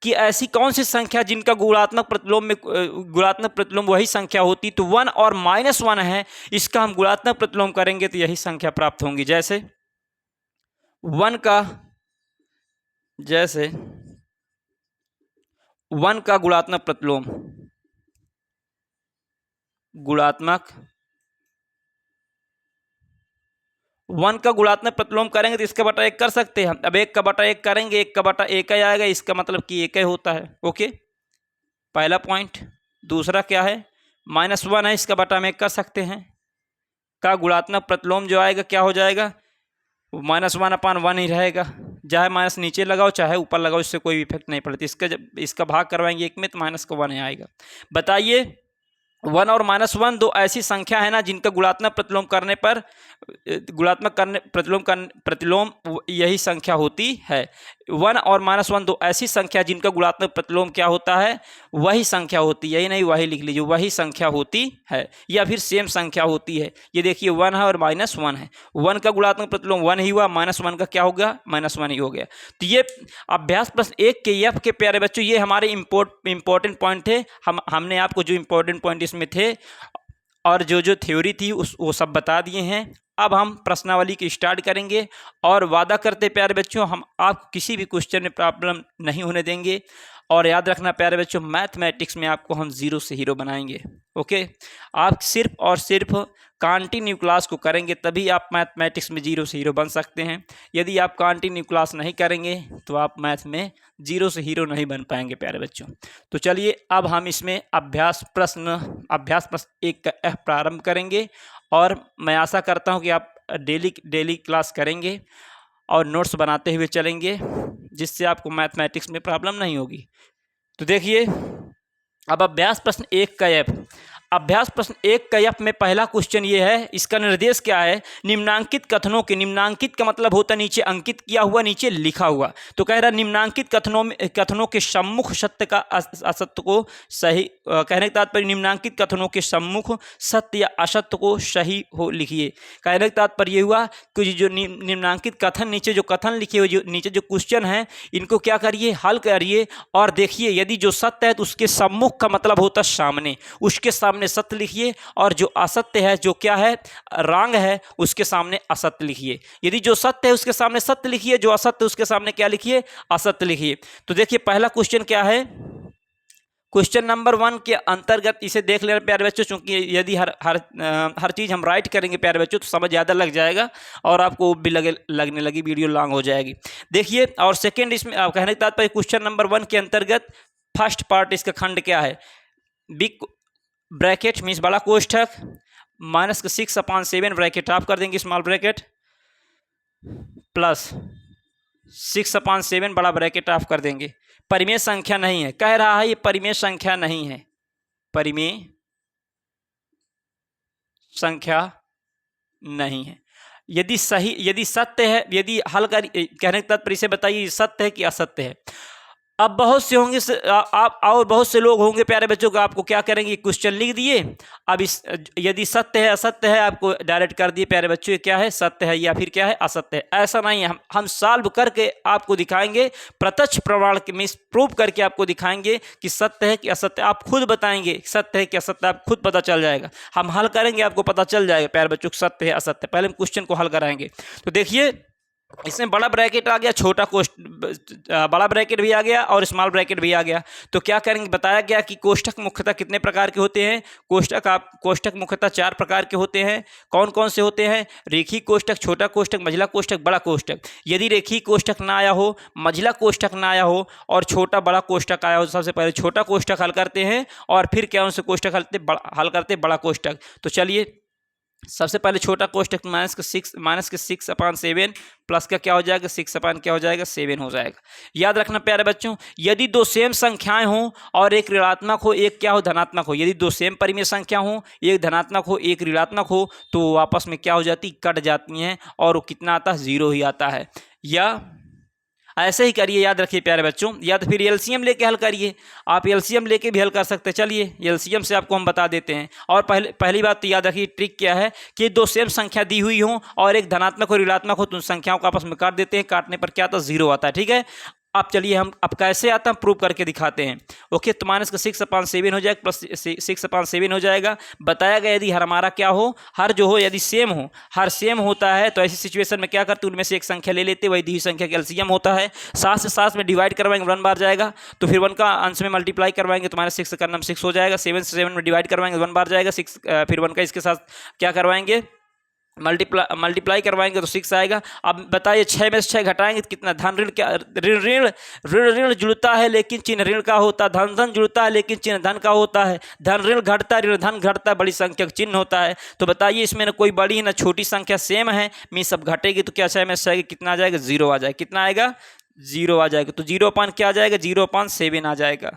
कि ऐसी कौन सी संख्या जिनका गुणात्मक प्रतिलोम वही संख्या होती। तो 1 और -1 है, इसका हम गुणात्मक प्रतिलोम करेंगे तो यही संख्या प्राप्त होंगी। जैसे 1 का गुणात्मक प्रतिलोम, गुणात्मक 1 का गुणात्मक प्रतिलोम करेंगे तो इसका बटा 1 कर सकते हैं हम। अब 1 का बटा 1 करेंगे, 1 का बटा 1 ही आएगा, इसका मतलब कि 1 ही होता है। ओके, पहला पॉइंट। दूसरा क्या है? -1 है, इसका बटा हम 1 कर सकते हैं। का गुणात्मक प्रतिलोम जो आएगा क्या हो जाएगा? -1/1 ही रहेगा। चाहे माइनस नीचे लगाओ चाहे ऊपर लगाओ, इससे कोई इफेक्ट नहीं पड़ती। इसका भाग करवाएंगे 1 में तो -1 ही आएगा। बताइए 1 और -1 दो ऐसी संख्या है ना जिनका गुणात्मक प्रतिलोम करने पर प्रतिलोम यही संख्या होती है। 1 और -1 दो ऐसी संख्या जिनका गुणात्मक प्रतिलोम क्या होता है, वही संख्या होती है, यही नहीं वही लिख लीजिए, वही संख्या होती है या फिर सेम संख्या होती है। ये देखिए 1 है और -1 है, 1 का गुणात्मक प्रतिलोम 1 ही हुआ, -1 का क्या होगा, -1 ही हो गया। तो ये अभ्यास प्रश्न 1 के एफ के प्यारे बच्चों ये हमारे इंपॉर्टेंट पॉइंट थे। हमने आपको जो इंपॉर्टेंट पॉइंट इसमें थे और जो थ्योरी थी वो सब बता दिए हैं। अब हम प्रश्नावली की स्टार्ट करेंगे और वादा करते प्यारे बच्चों हम आपको किसी भी क्वेश्चन में प्रॉब्लम नहीं होने देंगे। और याद रखना प्यारे बच्चों, मैथमेटिक्स में आपको हम जीरो से हीरो बनाएंगे। ओके, आप सिर्फ और सिर्फ कंटिन्यू क्लास को करेंगे तभी आप मैथमेटिक्स में जीरो से हीरो बन सकते हैं। यदि आप कंटिन्यू क्लास नहीं करेंगे तो आप मैथ में जीरो से हीरो नहीं बन पाएंगे प्यारे बच्चों। तो चलिए अब हम इसमें अभ्यास प्रश्न 1 का एफ प्रारंभ करेंगे और मैं आशा करता हूं कि आप डेली क्लास करेंगे और नोट्स बनाते हुए चलेंगे, जिससे आपको मैथमेटिक्स में प्रॉब्लम नहीं होगी। तो देखिए अब अभ्यास प्रश्न 1 का एफ। अभ्यास प्रश्न 1 का एफ में पहला क्वेश्चन ये है, इसका निर्देश क्या है, निम्नांकित कथनों के, निम्नांकित का मतलब होता है नीचे अंकित किया हुआ, नीचे लिखा हुआ। तो कह रहा है निम्नांकित कथनों के सम्मुख सत्य का असत्य को सही, कहने का तात्पर्य निम्नांकित कथनों के सम्मुख सत्य या असत्य को सही हो लिखिए। कहने का तात्पर्य हुआ कि जो निम्नांकित कथन, नीचे जो कथन लिखे हुए, जो नीचे जो क्वेश्चन है, इनको क्या करिए, हल करिए और देखिए यदि जो सत्य है तो उसके सम्मुख का मतलब होता है सामने, उसके सामने सत्य लिखिए और जो असत्य है, जो क्या है, रॉन्ग है, उसके सामने असत्य लिखिए। यदि जो सत्य है उसके सामने सत्य लिखिए, जो असत्य है उसके सामने क्या लिखिए, असत्य लिखिए। तो देखिए पहला क्वेश्चन क्या है, क्वेश्चन नंबर 1 के अंतर्गत इसे देख लेना प्यारे बच्चों, क्योंकि यदि हर चीज़ हम राइट करेंगे प्यारे बच्चों तो समझ ज़्यादा लग जाएगा और आपको भी लगने लगी, वीडियो लॉन्ग हो जाएगी। देखिए और सेकंड इसमें कहने का तात्पर्य क्वेश्चन नंबर 1 के अंतर्गत फर्स्ट पार्ट इसका खंड क्या है, बिग ब्रैकेट मीन्स बड़ा कोष्ठक -6/7 ब्रैकेट आप कर देंगे स्मॉल ब्रैकेट प्लस 6/7 बड़ा ब्रैकेट आप कर देंगे। परिमेय संख्या नहीं है, कह रहा है ये परिमेय संख्या नहीं है, परिमेय संख्या नहीं है। यदि सत्य है, यदि हल कर, कहने का तात्पर्य इसे बताइए सत्य है कि असत्य है। अब बहुत से होंगे आप और बहुत से लोग होंगे प्यारे बच्चों को, आपको क्या करेंगे, क्वेश्चन लिख दिए, अब इस यदि सत्य है असत्य है आपको डायरेक्ट कर दिए प्यारे बच्चों, क्या है, सत्य है या फिर क्या है, असत्य है। ऐसा नहीं है, हम सॉल्व करके आपको दिखाएंगे, प्रत्यक्ष प्रमाण के में प्रूव करके आपको दिखाएंगे कि सत्य है कि असत्य। आप खुद बताएंगे सत्य है कि असत्य, आप खुद पता चल जाएगा। हम हल करेंगे आपको पता चल जाएगा प्यारे बच्चों सत्य है असत्य। पहले हम क्वेश्चन को हल कराएंगे। तो देखिए इसमें बड़ा ब्रैकेट आ गया, छोटा बड़ा ब्रैकेट भी आ गया और स्मॉल ब्रैकेट भी आ गया। तो क्या करेंगे, बताया गया कि कोष्ठक मुख्यतः कितने प्रकार के होते हैं, कोष्ठक मुख्यतः 4 प्रकार के होते हैं। कौन कौन से होते हैं, रेखीय कोष्ठक, छोटा कोष्ठक, मंझला कोष्ठक, बड़ा कोष्ठक। यदि रेखीय कोष्ठक ना आया हो, मंझला कोष्ठक ना आया हो और छोटा बड़ा कोष्ठक आया हो, सबसे पहले छोटा कोष्ठक हल करते हैं और फिर क्या उनसे कोष्ठक हल करते बड़ा कोष्ठक। तो चलिए सबसे पहले छोटा कोष्ठक -6/7 प्लस का क्या हो जाएगा, 6/7 हो जाएगा। याद रखना प्यारे बच्चों, यदि दो सेम संख्याएं हों और एक ऋणात्मक हो एक क्या हो, धनात्मक हो, यदि दो सेम परिमेय संख्या हो, एक धनात्मक हो एक ऋणात्मक हो, तो वो आपस में क्या हो जाती, कट जाती हैं और वो कितना आता है, 0 ही आता है। या ऐसे ही करिए, याद रखिए प्यारे बच्चों, या तो फिर एलसीएम लेके हल करिए, आप एलसीएम लेके भी हल कर सकते हैं। चलिए एलसीएम से आपको हम बता देते हैं। और पहली बात तो याद रखिए, ट्रिक क्या है कि दो सेम संख्या दी हुई हो और एक धनात्मक और ऋणात्मक हो तो उन संख्याओं को आपस में काट देते हैं, काटने पर क्या आता है, 0 आता है। ठीक है, अब चलिए हम अब कैसे आता है प्रूव करके दिखाते हैं। ओके, तो -6/7 हो जाएगा प्लस 6/7 हो जाएगा। बताया गया यदि हमारा क्या हो, हर जो हो यदि सेम हो, हर सेम होता है तो ऐसी सिचुएशन में क्या करते हैं, उनमें से एक संख्या ले लेते, वही दी हुई संख्या का एलसीएम होता है। 7 से 7 में डिवाइड करवाएंगे 1 बार जाएगा, तो फिर 1 का अंश में मल्टीप्लाई करवाएंगे तो -6 का नाम 6 हो जाएगा। 7 से 7 में डिवाइड करवाएंगे 1 बार जाएगा, 6 फिर 1 का इसके साथ क्या करवाएंगे, मल्टीप्लाई करवाएंगे तो 6 आएगा। अब बताइए 6 में से 6 घटाएंगे तो कितना, धन ऋण क्या, ऋण जुड़ता है लेकिन चिन्ह ऋण का होता है, धन जुड़ता है लेकिन चिन्ह धन का होता है, धन ऋण घटता है ऋण धन घटता है, बड़ी संख्या का चिन्ह होता है। तो बताइए इसमें ना कोई बड़ी ना छोटी संख्या, सेम है, मीन सब घटेगी तो क्या 6 में से 6 कितना आ जाएगा, 0 आ जाएगा। कितना आएगा, 0 आ जाएगा। तो 0 क्या आ जाएगा, 0/7 आ जाएगा।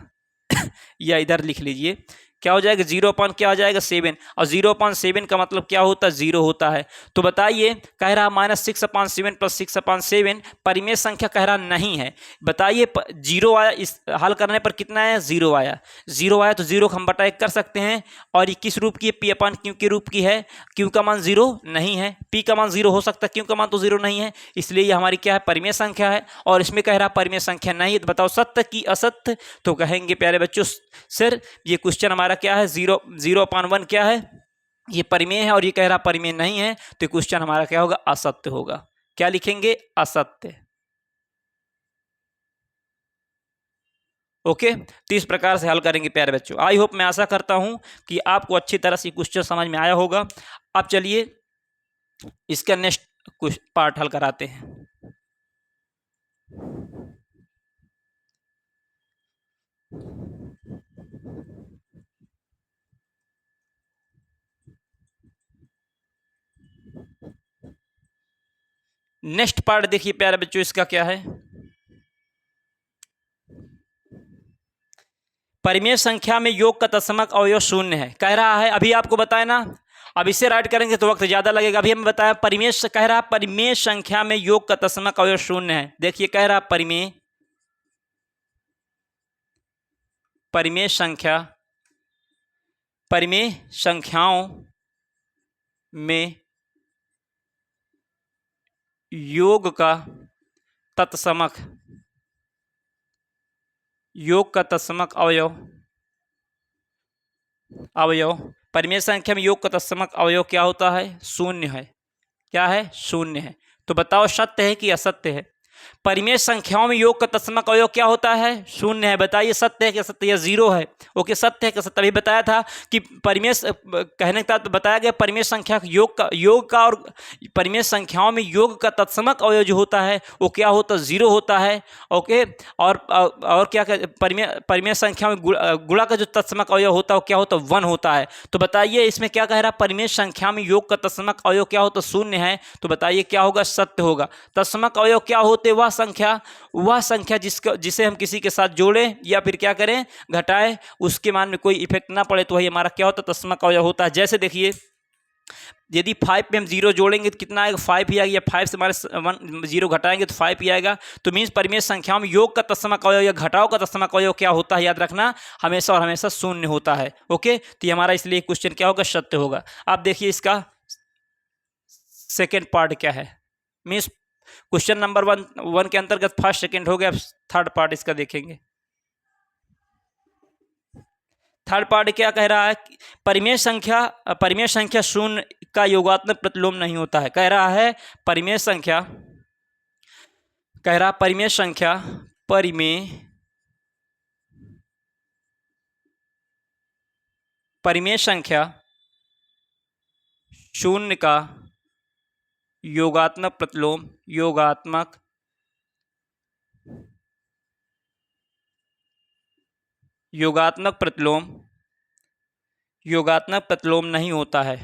या इधर लिख लीजिए क्या हो जाएगा 0 अपॉन क्या हो जाएगा 7, और 0 अपॉन 7 का मतलब क्या होता है 0 होता है। तो बताइए कह रहा -6 अपॉन 7 प्लस 6 अपॉन 7 परिमेय संख्या कह रहा नहीं है। बताइए 0 आया, इस हल करने पर कितना आया 0 आया, 0 आया तो 0 को हम बटा 1 कर सकते हैं। और ये किस रूप की है पी अपॉन क्यू के रूप की है, क्यू का मान 0 नहीं है, पी का मान 0 हो सकता है, क्यू का मान तो 0 नहीं है, इसलिए ये हमारी क्या है परिमेय संख्या है। और इसमें कह रहा परिमेय संख्या नहीं है, तो बताओ सत्य की असत्य। तो कहेंगे प्यारे बच्चों सर ये क्वेश्चन हमारा क्या है 0 अपॉन 1 क्या है, ये परिमेय है, और ये कह रहा परिमेय नहीं है, तो क्वेश्चन हमारा क्या होगा असत्य होगा। क्या लिखेंगे असत्य। ओके, तो इस प्रकार से हल करेंगे प्यारे बच्चों। आई होप, मैं आशा करता हूं कि आपको अच्छी तरह से क्वेश्चन समझ में आया होगा। अब चलिए इसका नेक्स्ट कुछ पार्ट हल कराते हैं। नेक्स्ट पार्ट देखिए प्यारे बच्चों, इसका क्या है, परिमेय संख्या में योग का तत्समक अवयव शून्य है। कह रहा है अभी आपको बताया ना, अब इसे राइट करेंगे तो वक्त ज्यादा लगेगा। अभी हमें बताया परिमेय, कह रहा परिमेय संख्या में योग का तत्समक अवयव शून्य है। देखिए कह रहा परिमेय संख्या, परिमेय संख्याओं में योग का तत्समक अवयव परिमेय संख्या में योग का तत्समक अवयव क्या होता है शून्य है। क्या है शून्य है। तो बताओ सत्य है कि असत्य है। परिमेय संख्याओं में योग का तत्समक अवयव क्या होता है शून्य है। बताइए सत्य है कि असत्य, या 0 है। ओके, सत्य है कि असत्य। अभी बताया था कि परिमेय कहने का तो बताया गया परिमेय संख्या योग का और परिमेय संख्याओं में योग का तत्समक अवयव जो होता है वो क्या होता है 0 होता है। ओके, और क्या परिमेय संख्या में गुणा का जो तत्समक अवयव होता है वो क्या होता है 1 होता है। तो बताइए इसमें क्या कह रहा है परिमेय संख्या में योग का तत्समक अवयव क्या होता है शून्य है। तो बताइए क्या होगा सत्य होगा। तत्समक अवयव क्या होते वह संख्या जिसे हम किसी के साथ जोड़ें या फिर क्या करें घटाएं, उसके मान में कोई इफेक्ट ना पड़े, तो वही हमारा क्या होता है तत्समक अवयव होता है। जैसे देखिए यदि 5 पे हम 0 जोड़ेंगे तो कितना आएगा 5 ही आएगा, या 5 से हमारे 0 घटाएंगे तो 5 ही आएगा। तो मीन्स परिमेय संख्याओं में योग का तत्समक अवयव या घटाव का तत्समक अवयव क्या होता है याद रखना हमेशा और हमेशा शून्य होता है। ओके, तो ये हमारा इसलिए क्वेश्चन क्या होगा सत्य होगा। आप देखिए इसका सेकेंड पार्ट क्या है। मीन्स क्वेश्चन नंबर 1 के अंतर्गत फर्स्ट सेकंड हो गया। थर्ड पार्ट इसका देखेंगे। थर्ड पार्ट क्या कह रहा है परिमेय संख्या शून्य का योगात्मक प्रतिलोम नहीं होता है। कह रहा है परिमेय संख्या शून्य का योगात्मक प्रतिलोम नहीं होता है।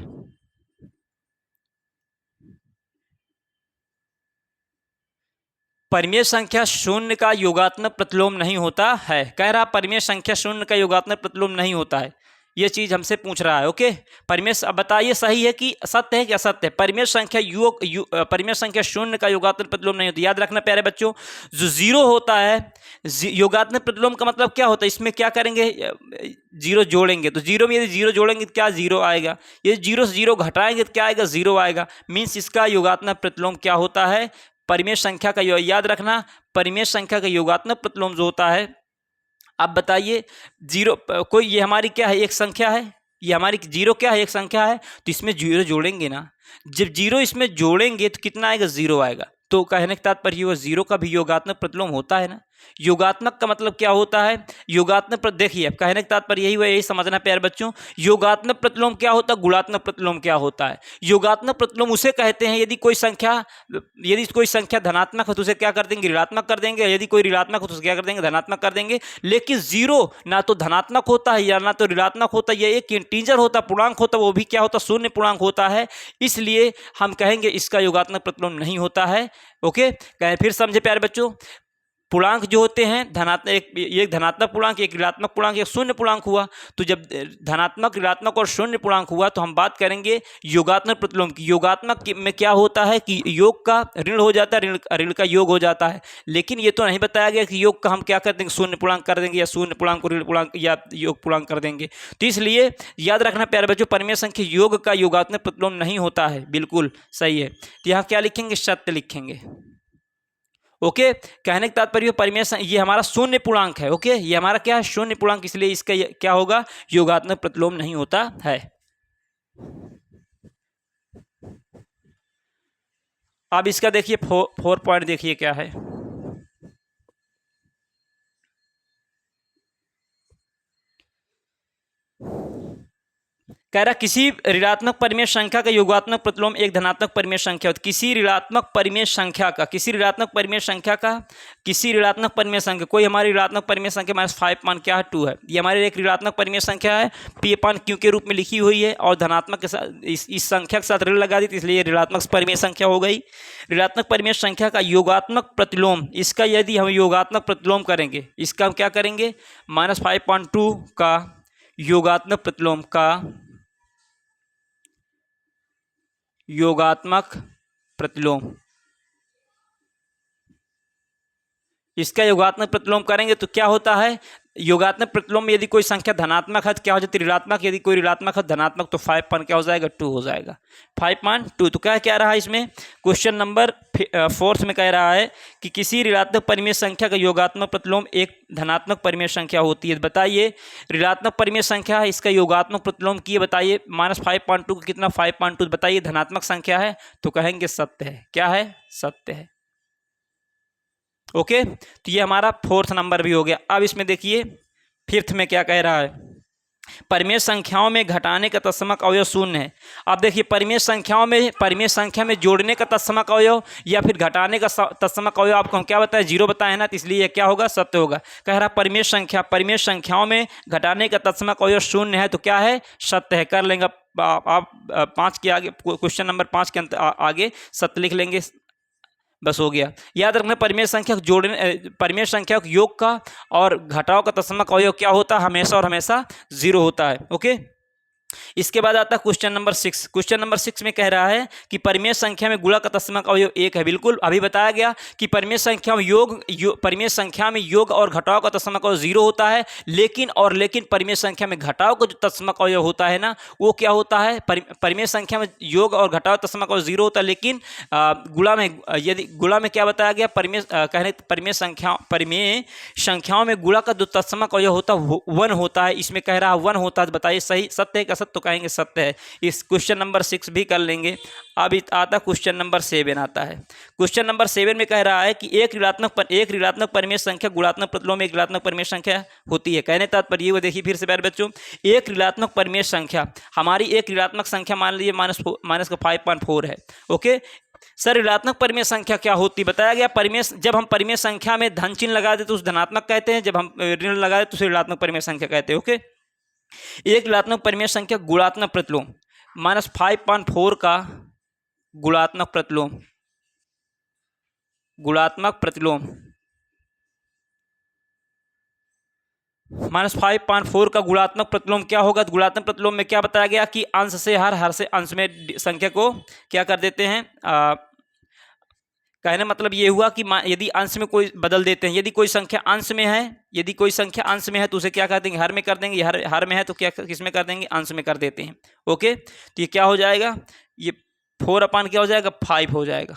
परिमेय संख्या शून्य का योगात्मक प्रतिलोम नहीं होता है। कह रहा परिमेय संख्या शून्य का योगात्मक प्रतिलोम नहीं होता है। ये चीज हमसे पूछ रहा है। ओके, परिमेय बताइए सही है कि सत्य है कि असत्य है। परिमेय संख्या शून्य का योगात्मक प्रतिलोम नहीं होता। याद रखना प्यारे बच्चों, जो 0 होता है योगात्मक प्रतिलोम का मतलब क्या होता है, इसमें क्या करेंगे 0 जोड़ेंगे तो 0 में यदि 0 जोड़ेंगे तो क्या 0 आएगा, यदि 0 से 0 घटाएंगे तो क्या आएगा 0 आएगा। मीन्स इसका योगात्मक प्रतिलोम क्या होता है परिमेय संख्या का। याद रखना परिमेय संख्या का योगात्मक प्रतिलोम जो होता है। अब बताइए 0 कोई ये हमारी क्या है एक संख्या है, ये हमारी 0 क्या है एक संख्या है, तो इसमें 0 जोड़ेंगे ना, जब 0 इसमें जोड़ेंगे तो कितना आएगा 0 आएगा। तो कहने का तात्पर्य वो 0 का भी योगात्मक प्रतिलोम होता है ना। योगात्मक का मतलब क्या होता है योगात्मक देखिए अब कहने का तात्पर्य यही समझना प्यारे बच्चों। योगात्मक प्रतिलोम क्या होता है गुणात्मक प्रतिलोम क्या होता है। योगात्मक प्रतिलोम उसे कहते हैं यदि कोई संख्या धनात्मक हो तो उसे क्या कर देंगे ऋणात्मक कर देंगे, यदि कोई ऋणात्मक हो तो उसे क्या कर देंगे धनात्मक कर देंगे। लेकिन 0 ना तो धनात्मक होता है या ना तो ऋणात्मक होता है, यह एक इंटीजर होता है पूर्णांक होता है, वो भी क्या होता है शून्य पूर्णांक होता है। इसलिए हम कहेंगे इसका योगात्मक प्रतिलोम नहीं होता है। ओके, फिर समझे प्यारे बच्चों। पूर्णांक जो होते हैं धनात्मक, एक धनात्मक पूर्णांक, एक ऋणात्मक पूर्णांक, एक शून्य पूर्णांक हुआ। तो जब धनात्मक, ऋणात्मक और शून्य पूर्णांक हुआ तो हम बात करेंगे योगात्मक प्रतिलोम की। योगात्मक में क्या होता है कि योग का ऋण हो जाता है, ऋण का योग हो जाता है। लेकिन ये तो नहीं बताया गया कि योग का हम क्या कर देंगे, शून्य पूर्णांक कर देंगे, या शून्य पूर्णांक को ऋण पूर्णांक या योग पूर्णांक कर देंगे। तो इसलिए याद रखना प्यारे बच्चों, परिमेय संख्या योग का योगात्मक प्रतिलोम नहीं होता है। बिल्कुल सही है। तो यहाँ क्या लिखेंगे, सत्य लिखेंगे। ओके, कहने का तात्पर्य परिमेय, ये हमारा शून्य पूर्णांक है। ओके, ये हमारा क्या है, शून्य पूर्णांक, इसलिए इसका क्या होगा, योगात्मक प्रतिलोम नहीं होता है। अब इसका देखिए 4 पॉइंट देखिए क्या है। कह रहा किसी ऋणात्मक परिमेय संख्या का योगात्मक प्रतिलोम एक धनात्मक परिमेय संख्या होती है। किसी ऋणात्मक परिमेय संख्या का, किसी ऋणात्मक परिमेय संख्या का, किसी ऋणात्मक परिमेय संख्या, कोई हमारी ऋणात्मक परिमेय संख्या -5 मान क्या है, 2 है। ये हमारे एक ऋणात्मक परिमेय संख्या है, P अपान Q के रूप में लिखी हुई है, और धनात्मक के साथ इस संख्या के साथ ऋण लगा दी, इसलिए ऋणात्मक परिमेय संख्या हो गई। ऋणात्मक परिमेय संख्या का योगात्मक प्रतिलोम, इसका यदि हम योगात्मक प्रतिलोम करेंगे, इसका हम क्या करेंगे, -5.2 का योगात्मक प्रतिलोम का योगात्मक प्रतिलोम, इसका योगात्मक प्रतिलोम करेंगे तो क्या होता है, योगात्मक प्रतिलोम में यदि कोई संख्या धनात्मक है तो क्या हो जाती है, ऋणात्मक, यदि कोई ऋणात्मक है धनात्मक, तो 5 मान क्या हो जाएगा, 2 हो जाएगा। 5 मान 2। तो क्या रहा है इसमें, क्वेश्चन नंबर 4 में कह रहा है कि किसी ऋणात्मक परिमेय संख्या का योगात्मक प्रतिलोम एक धनात्मक परिमेय संख्या होती है। बताइए, ऋणात्मक परिमेय संख्या है, इसका योगात्मक प्रतिलोम किए, बताइए -5.2 का कितना, 5.2, बताइए धनात्मक संख्या है, तो कहेंगे सत्य है। क्या है, सत्य है। ओके, तो ये हमारा 4th नंबर भी हो गया। अब इसमें देखिए 5th में क्या कह रहा है, परिमेय संख्याओं में घटाने का तत्समक अवयव शून्य है। अब देखिए परिमेय संख्याओं में, परिमेय संख्या में जोड़ने का तत्समक अवयव या फिर घटाने का तत्समक अवयव आपको हम क्या बताएं, 0 बताए ना, तो इसलिए ये क्या होगा, सत्य होगा। कह रहा परिमेय संख्याओं में घटाने का तत्समक अवयव शून्य है, तो क्या है, सत्य है। कर लेंगे आप 5 के आगे, क्वेश्चन नंबर 5 के आगे सत्य लिख लेंगे, बस हो गया। याद रखना परिमेय संख्या जोड़ने, परिमेय संख्या योग का और घटाव का तत्समक अवयव क्या होता है, हमेशा और हमेशा 0 होता है। ओके, इसके बाद आता है क्वेश्चन नंबर 6। क्वेश्चन नंबर 6 में कह रहा है कि परिमेय संख्या में गुणा का तत्समक अवयव 1 है। बिल्कुल अभी बताया गया कि परिमेय संख्या में परिमेय संख्या में योग और घटाव का तत्समक अवयव 0 होता है, लेकिन परिमेय संख्या में घटाव का जो तत्समक अवयव होता है ना, वो क्या होता है, परिमेय संख्या में योग और घटाव तत्समक अवयव 0 होता है, लेकिन गुणा में क्या बताया गया, परिमेय संख्याओं में गुणा का जो तत्समक अवयव होता है 1 होता है। इसमें कह रहा है 1 होता है, बताइए सही, सत्य है, तो कहेंगे सत्य है। इस क्वेश्चन नंबर 6 भी कर लेंगे। अब आता क्वेश्चन नंबर 7 आता है। क्वेश्चन नंबर 7 में कह रहा है कि एक ऋणात्मक परिमेय संख्या गुणात्मक प्रतिलोम एक ऋणात्मक परिमेय संख्या होती है। कहने तात्पर्य वो देखिए फिर से प्यारे बच्चों, एक ऋणात्मक परिमेय संख्या, हमारी एक ऋणात्मक संख्या मान लीजिए माइनस का 5.4 है। ओके सर, ऋणात्मक परिमेय संख्या क्या होती है, बताया गया जब हम परिमेय संख्या में धन चिन्ह लगा देते तो उस धनात्मक कहते हैं, जब हम ऋण लगा देते तो उसे ऋणात्मक परिमेय संख्या कहते हैं। ओके, एक ऋणात्मक परिमेय संख्या गुणात्मक प्रतिलोम -5.4 का गुणात्मक प्रतिलोम -5.4 का गुणात्मक प्रतिलोम क्या होगा, गुणात्मक प्रतिलोम में क्या बताया गया कि अंश से हर से अंश में संख्या को क्या कर देते हैं, कहने मतलब ये हुआ कि यदि अंश में कोई बदल देते हैं, यदि कोई संख्या अंश में है तो उसे क्या कर देंगे, हर में कर देंगे, हर में है तो क्या किस में कर देंगे, अंश में कर देते हैं। ओके, तो ये क्या हो जाएगा, ये 4/, क्या हो जाएगा, 5 हो जाएगा,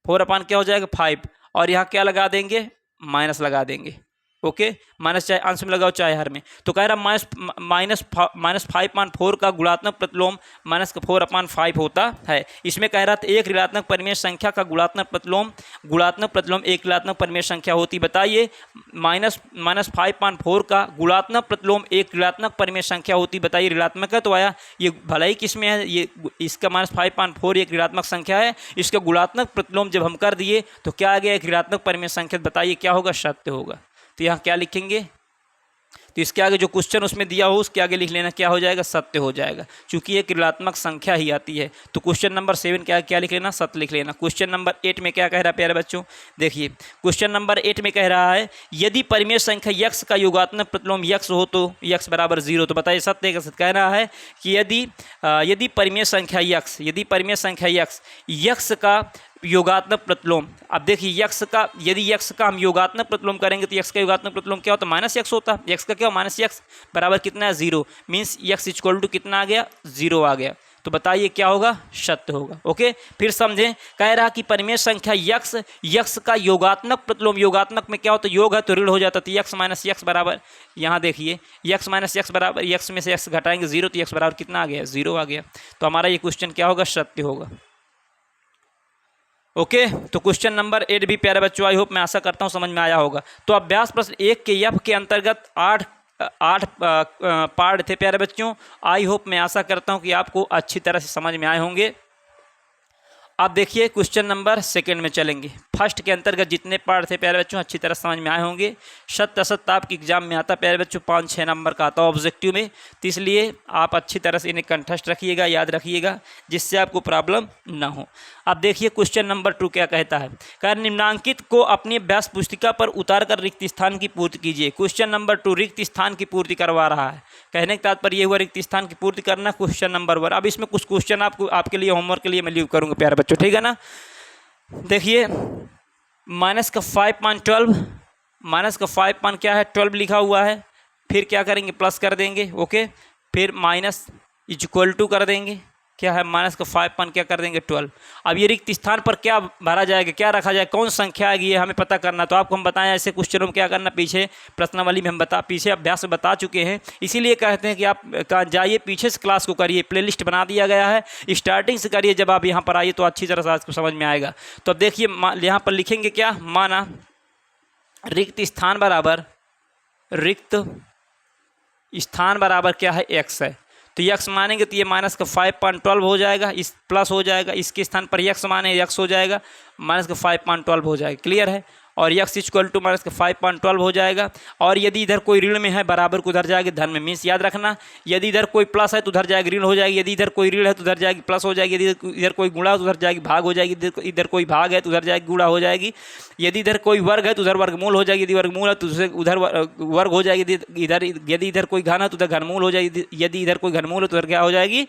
4/, क्या हो जाएगा, 5, और यहाँ क्या लगा देंगे, माइनस लगा देंगे। ओके, माइनस चाहे अंश में लगाओ चाहे हर में। तो कह रहा -5.4 का गुणात्मक प्रतिलोम -4/5 होता है। इसमें कह रहा था एक ऋणात्मक परिमेय संख्या का गुणात्मक प्रतिलोम एक ऋणात्मक परिमेय संख्या होती। बताइए -5.4 का गुणात्मक प्रतिलोम एक ऋणात्मक परिमेय संख्या होती, बताइए ऋणात्मक है तो आया, ये भला ही किस में है, ये इसका -5.4 एक ऋणात्मक संख्या है, इसका गुणात्मक प्रतिलोम जब हम कर दिए तो क्या आ गया, एक ऋणात्मक परिमेय संख्या, बताइए क्या होगा, सत्य होगा। तो यहाँ क्या लिखेंगे, तो इसके आगे जो क्वेश्चन उसमें दिया हो उसके आगे लिख लेना, क्या हो जाएगा, सत्य हो जाएगा, क्योंकि एक ऋणात्मक संख्या ही आती है। तो क्वेश्चन नंबर 7 क्या लिख लेना, सत्य लिख लेना। क्वेश्चन नंबर 8 में क्या कह रहा है प्यारे बच्चों, देखिए क्वेश्चन नंबर 8 में कह रहा है यदि परिमेय संख्या यक्स का योगात्मक प्रतिलोम यक्स हो तो यक्स बराबर 0। तो बताइए सत्य कह रहा है कि यदि परिमेय संख्या यक्स का योगात्मक प्रतिलोम, अब देखिए यदि यक्स का हम योगात्मक प्रतिलोम करेंगे तो यक्स का योगात्मक प्रतिलोम क्या होता है, माइनस यक्स होता है। यक्स का क्या माइनस यक्स बराबर कितना है, 0, मीन्स यक्स इक्वल टू कितना आ गया, 0 आ गया। तो बताइए क्या होगा, सत्य होगा। ओके, फिर समझें, कह रहा कि परिमेय संख्या यक्स का योगात्मक प्रतिलोम, योगात्मक में क्या होता है, योग है तो ऋण हो जाता है, तो यक्स माइनस यक्स बराबर, यहाँ देखिए यक्स माइनस यक्स बराबर, यक्स में से यक्स घटाएंगे 0, तो यक्स बराबर कितना आ गया, 0 आ गया। तो हमारा ये क्वेश्चन क्या होगा, सत्य होगा। ओके, तो क्वेश्चन नंबर 8 भी प्यारे बच्चों आई होप, मैं आशा करता हूँ समझ में आया होगा। तो अभ्यास प्रश्न 1 के एफ के अंतर्गत 8 पार्ट थे प्यारे बच्चों। आई होप, मैं आशा करता हूँ कि आपको अच्छी तरह से समझ में आए होंगे। अब देखिए क्वेश्चन नंबर 2 में चलेंगे। फर्स्ट के अंतर्गत जितने पार्ट थे प्यारे बच्चों अच्छी तरह समझ में आए होंगे। सत्य असत्य आपके एग्जाम में आता प्यारे बच्चों, 5-6 नंबर का आता है ऑब्जेक्टिव में, तो इसलिए आप अच्छी तरह से इन्हें कंठस्थ रखिएगा, याद रखिएगा, जिससे आपको प्रॉब्लम ना हो। अब देखिए क्वेश्चन नंबर 2 क्या कहता है, कह निम्नांकित को अपनी अभ्यास पुस्तिका पर उतार कर रिक्त स्थान की पूर्ति कीजिए। क्वेश्चन नंबर 2 रिक्त स्थान की पूर्ति करवा रहा है, कहने का तात्पर्य ये हुआ रिक्त स्थान की पूर्ति करना। क्वेश्चन नंबर 1, अब इसमें कुछ क्वेश्चन आपके लिए होमवर्क के लिए मैं लीव करूँगा प्यारे बच्चों, ठीक है ना। देखिए माइनस का 5.12, माइनस का 5 क्या है 12 लिखा हुआ है, फिर क्या करेंगे प्लस कर देंगे। ओके, फिर माइनस इक्वल टू कर देंगे, क्या है माइनस का 5 क्या कर देंगे 12। अब ये रिक्त स्थान पर क्या भरा जाएगा, क्या रखा जाए, कौन संख्या आएगी, ये हमें पता करना। तो आपको हम बताएं ऐसे क्वेश्चनों में क्या करना, पीछे प्रश्नावली में हम पीछे अभ्यास में बता चुके हैं, इसीलिए कहते हैं कि आप जाइए पीछे से क्लास को करिए, प्लेलिस्ट बना दिया गया है, स्टार्टिंग से करिए, जब आप यहाँ पर आइए तो अच्छी तरह से आपको समझ में आएगा। तो अब देखिए यहाँ पर लिखेंगे क्या, माना रिक्त स्थान बराबर क्या है, एक्स है, तो यक्स मानेंगे तो ये माइनस का 5.12 हो जाएगा, इस प्लस हो जाएगा, इसके स्थान पर यक्स माने यक्स हो जाएगा, माइनस का 5.12 हो जाएगा, क्लियर है। और यक्स इक्वल टू माइनस का 5.12 हो जाएगा। और यदि इधर कोई ऋण में है बराबर को उधर जाएगी धन में, मीन्स याद रखना, यदि इधर कोई प्लस है तो उधर जाएगी ऋण हो जाएगी, यदि इधर कोई ऋण है तो उधर जाएगी प्लस हो जाएगी, यदि इधर कोई गुणा है तो उधर जाएगी भाग हो जाएगी, इधर कोई भाग है तो उधर जाएगी गुणा हो जाएगी, यदि इधर कोई वर्ग है तो उधर वर्गमूल हो जाएगी, यदि वर्गमूल है तो उधर वर्ग हो जाएगी, इधर यदि इधर कोई घन है तो उधर घनमूल हो जाएगी, यदि इधर कोई घनमूल है तो उधर क्या हो जाएगी,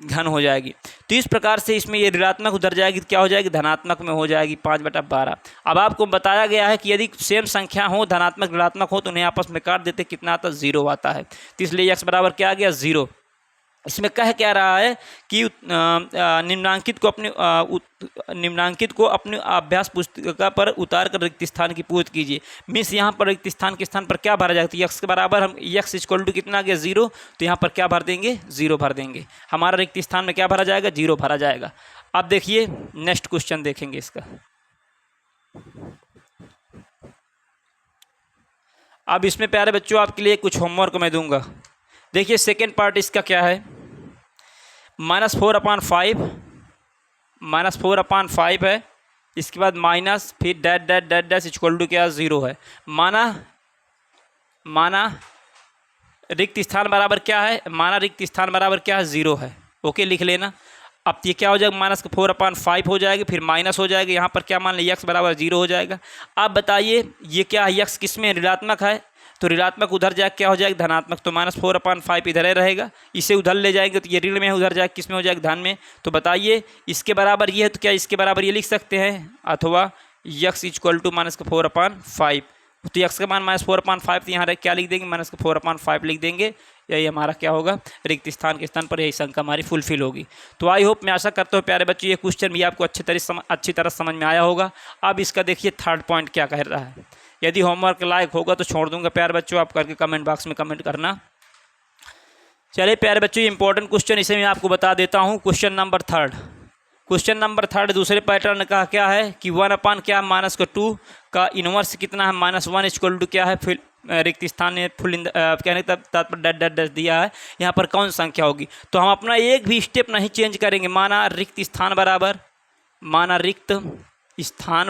घन हो जाएगी। तो इस प्रकार से इसमें ये ऋणात्मक उधर जाएगी तो क्या हो जाएगी, धनात्मक में हो जाएगी 5/12। अब आपको बताया गया है कि यदि सेम संख्या हो, धनात्मक ऋणात्मक हो, तो उन्हें आपस में काट देते, कितना आता, 0 आता है। तो इसलिए x बराबर क्या आ गया, 0। इसमें कह क्या रहा है कि निम्नांकित को अपनी अभ्यास पुस्तिका पर उतार कर रिक्त स्थान की पूर्ति कीजिए। मीन्स यहाँ पर रिक्त स्थान के स्थान पर क्या भरा जाएगा, तो यक्स के बराबर हम यक्स इक्वल टू कितना आ गया, 0, तो यहाँ पर क्या भर देंगे, 0 भर देंगे। हमारा रिक्त स्थान में क्या भरा जाएगा, 0 भरा जाएगा। अब देखिए नेक्स्ट क्वेश्चन देखेंगे इसका। अब इसमें प्यारे बच्चों आपके लिए कुछ होमवर्क मैं दूंगा। देखिए सेकेंड पार्ट इसका क्या है, -4/5 है, इसके बाद माइनस, फिर डैश इक्वल टू क्या, 0 है। माना रिक्त स्थान बराबर क्या है, माना रिक्त स्थान बराबर क्या है, 0 है। ओके, लिख लेना। अब ये क्या हो जाएगा, -4/5 हो जाएगा, फिर माइनस हो जाएगा, यहाँ पर क्या मान लें, यक्स बराबर 0 हो जाएगा। अब बताइए ये क्या है, यक्स किस में ऋणात्मक है, तो ऋणात्मक उधर जाएगा क्या हो जाएगा, धनात्मक, तो -4/5 इधर ही रहेगा, इसे उधर ले जाएंगे तो ये ऋण में है, उधर जाएगा किस में हो जाएगा, धन में। तो बताइए इसके बराबर ये है, तो क्या इसके बराबर ये लिख सकते हैं, अथवा यक्स इक्वल टू -4/5, तो यक्स का मान -4/5, तो यहाँ क्या लिख देंगे, -4/5 लिख देंगे। यही हमारा क्या होगा, रिक्त स्थान के स्थान पर यही संख्या हमारी फुलफिल होगी। तो आई होप, मैं आशा करता हूँ प्यारे बच्चों ये क्वेश्चन भी आपको अच्छी तरह समझ में आया होगा। अब इसका देखिए थर्ड पॉइंट क्या कह रहा है। यदि होमवर्क लायक होगा तो छोड़ दूंगा प्यारे बच्चों, आप करके कमेंट बॉक्स में कमेंट करना। चलिए प्यारे बच्चों ये इंपॉर्टेंट क्वेश्चन इसे मैं आपको बता देता हूँ। क्वेश्चन नंबर थर्ड दूसरे पैटर्न का क्या है कि 1 क्या -2 का इनवर्स कितना है, -1 इक्वल टू क्या है, फिर रिक्त स्थान में कहने का तात्पर्य डैश दिया है, यहाँ पर कौन संख्या होगी। तो हम अपना एक भी स्टेप नहीं चेंज करेंगे। माना रिक्त स्थान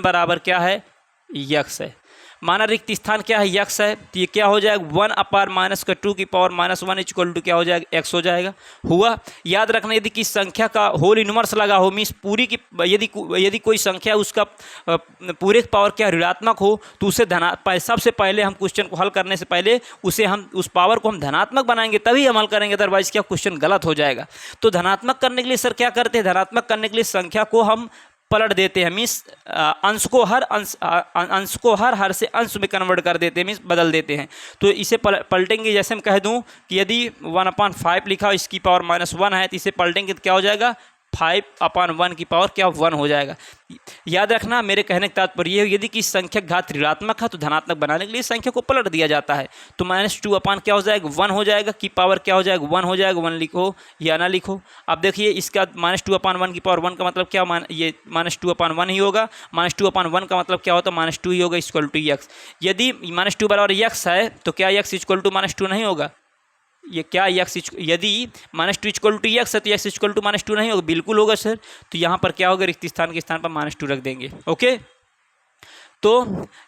बराबर क्या है, यक्स है। माना रिक्त स्थान क्या है, यक्स है, तो ये क्या हो जाएगा 1/-2 की पावर -1 इक्वल टू क्या हो जाएगा, x हो जाएगा। हुआ। याद रखना यदि किसी संख्या का होल इनवर्स लगा हो, मीन्स पूरी की यदि कोई संख्या उसका पूरे पावर क्या ऋणात्मक हो तो उसे सबसे पहले हम क्वेश्चन को हल करने से पहले उस पावर को हम धनात्मक बनाएंगे, तभी हम हल करेंगे, अदरवाइज क्या क्वेश्चन गलत हो जाएगा। तो धनात्मक करने के लिए सर क्या करते हैं, धनात्मक करने के लिए संख्या को हम पलट देते हैं, मीन्स अंश को हर से अंश में कन्वर्ट कर देते हैं, मीन्स बदल देते हैं। तो इसे पलटेंगे, जैसे मैं कह दूं कि यदि 1/5 लिखा हो इसकी पावर -1 है, तो इसे पलटेंगे तो क्या हो जाएगा 5/1 की पावर क्या 1 हो जाएगा। याद रखना मेरे कहने का तात्पर्य ये है, यदि किसी संख्या घात ऋणात्मक है तो धनात्मक बनाने के लिए संख्या को पलट दिया जाता है। तो -2 क्या हो जाएगा 1 हो जाएगा, की पावर क्या हो जाएगा 1 हो जाएगा, 1 लिखो या ना लिखो। अब देखिए इसका -2/1 की पावर 1 का मतलब क्या, ये -2/1 ही होगा। -2/1 का मतलब क्या होता है -2 ही होगा, इक्वल टू x। यदि -2 बराबर x है तो क्या x इक्वल टू -2 नहीं होगा, ये क्या x यदि -2 इक्वल टू x है तो x इक्वल टू -2 नहीं होगा, बिल्कुल होगा सर। तो यहाँ पर क्या होगा, रिक्त स्थान के स्थान पर -2 रख देंगे। ओके, तो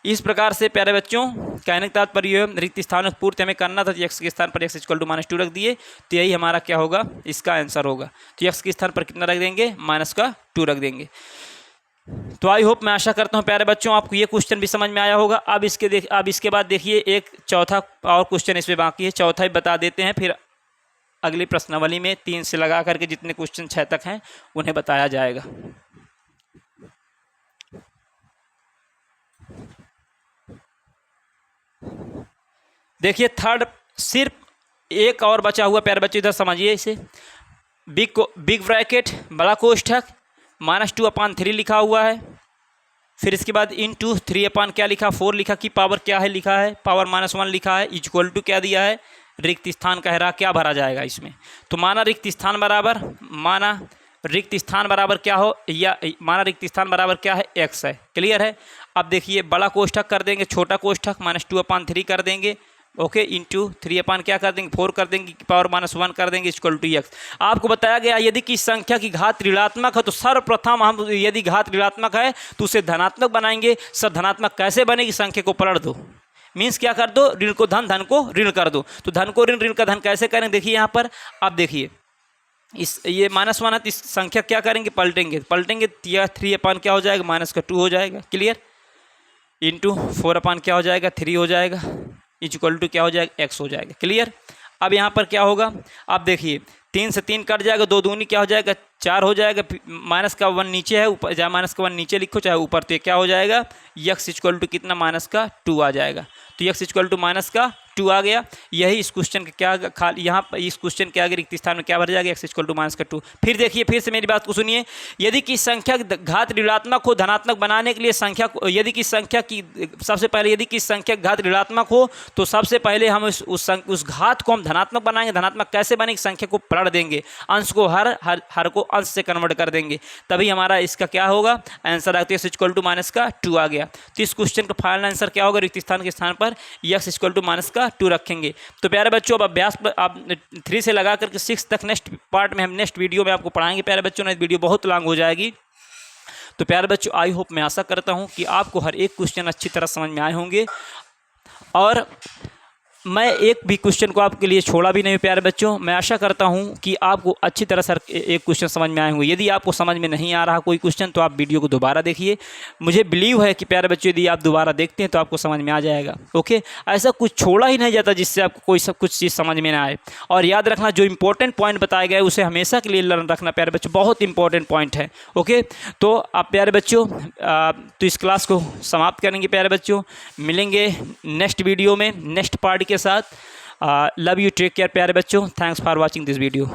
इस प्रकार से प्यारे बच्चों कहने का तात्पर्य रिक्त स्थान पूर्ति हमें करना था, तो x के स्थान पर x इक्वल टू -2 रख दिए, तो यही हमारा क्या होगा, इसका आंसर होगा। तो x के स्थान पर कितना रख देंगे, -2 रख देंगे। तो आई होप, मैं आशा करता हूँ प्यारे बच्चों आपको ये क्वेश्चन भी समझ में आया होगा। अब इसके बाद देखिए एक चौथा और क्वेश्चन इसमें बाकी है, चौथा ही बता देते हैं, फिर अगली प्रश्नावली में 3 से लगा करके जितने क्वेश्चन 6 तक हैं उन्हें बताया जाएगा। देखिए थर्ड, सिर्फ एक और बचा हुआ प्यारे बच्चों, इधर समझिए इसे। बिग ब्रैकेट बड़ा कोष्ठक -2/3 लिखा हुआ है, फिर इसके बाद इनटू 3 क्या लिखा 4 लिखा, की पावर क्या है लिखा है पावर -1 लिखा है, इक्वल टू क्या दिया है रिक्त स्थान कह रहा, क्या भरा जाएगा इसमें। तो माना रिक्त स्थान बराबर क्या हो, या माना रिक्त स्थान बराबर क्या है x है। क्लियर है। अब देखिए बड़ा कोष्ठक कर देंगे, छोटा कोष्ठक -2/3 कर देंगे, ओके, इंटू 3 क्या कर देंगे 4 कर देंगे, पावर -1 कर देंगे, इक्वल टू x। आपको बताया गया यदि किसी संख्या की घात ऋणात्मक है तो सर्वप्रथम हम यदि घात ऋणात्मक है तो उसे धनात्मक बनाएंगे। सर धनात्मक कैसे बनेगी, संख्या को पलट दो, मीन्स क्या कर दो, ऋण को धन, धन को ऋण कर दो। तो धन को ऋण, ऋण का धन कैसे करें, देखिए यहाँ पर आप देखिए ये -1 है तो इस संख्या क्या करेंगे, पलटेंगे 3 क्या हो जाएगा -2 हो जाएगा। क्लियर। इंटू 4 क्या हो जाएगा 3 हो जाएगा, इक्वल टू क्या हो जाएगा x हो जाएगा। क्लियर। अब यहाँ पर क्या होगा, आप देखिए 3 से 3 कट जाएगा, 2 दूनी क्या हो जाएगा 4 हो जाएगा, -1 नीचे है, ऊपर चाहे -1 नीचे लिखो चाहे ऊपर, तो ये क्या हो जाएगा x इक्वल टू कितना -2 आ जाएगा। तो x इक्वल टू -2 आ गया। यही इस क्वेश्चन का क्या खाली यहाँ पर इस क्वेश्चन के आगे रिक्त स्थान में क्या भर जाएगा, x इक्वल टू -2। फिर देखिए, फिर से मेरी बात को सुनिए, यदि किसी संख्या घात ऋणात्मक हो, धनात्मक बनाने के लिए संख्या को, यदि किसी संख्या की सबसे पहले यदि किसी संख्या घात ऋणात्मक हो तो सबसे पहले हम उस घात को हम धनात्मक बनाएंगे। धनात्मक कैसे बनेगी, संख्या को पलट देंगे, अंश को हर को अंश से कन्वर्ट कर देंगे, तभी हमारा इसका क्या होगा आंसर आते x इक्वल टू -2 आ गया। तो इस क्वेश्चन का फाइनल आंसर क्या होगा, रिक्त स्थान के स्थान पर x इक्वल टू -2 रखेंगे। तो प्यारे बच्चों अब अभ्यास आप 3 से लगा करके 6 तक नेक्स्ट पार्ट में हम नेक्स्ट वीडियो में आपको पढ़ाएंगे प्यारे बच्चों। ने वीडियो बहुत लॉन्ग हो जाएगी। तो प्यारे बच्चों आई होप, मैं आशा करता हूं कि आपको हर एक क्वेश्चन अच्छी तरह समझ में आए होंगे, और मैं एक भी क्वेश्चन को आपके लिए छोड़ा भी नहीं प्यारे बच्चों। मैं आशा करता हूं कि आपको अच्छी तरह से एक क्वेश्चन समझ में आए होंगे। यदि आपको समझ में नहीं आ रहा कोई क्वेश्चन तो आप वीडियो को दोबारा देखिए। मुझे बिलीव है कि प्यारे बच्चों यदि आप दोबारा देखते हैं तो आपको समझ में आ जाएगा। ओके, ऐसा कुछ छोड़ा ही नहीं जाता जिससे आपको कोई कुछ चीज़ समझ में ना आए। और याद रखना जो इंपॉर्टेंट पॉइंट बताए गए उसे हमेशा के लिए लर्न रखना प्यारे बच्चों, बहुत इंपॉर्टेंट पॉइंट है। ओके, तो आप प्यारे बच्चों तो इस क्लास को समाप्त करेंगे प्यारे बच्चों। मिलेंगे नेक्स्ट वीडियो में नेक्स्ट पार्ट के साथ। लव यू, टेक केयर प्यारे बच्चों। Thanks for watching this video.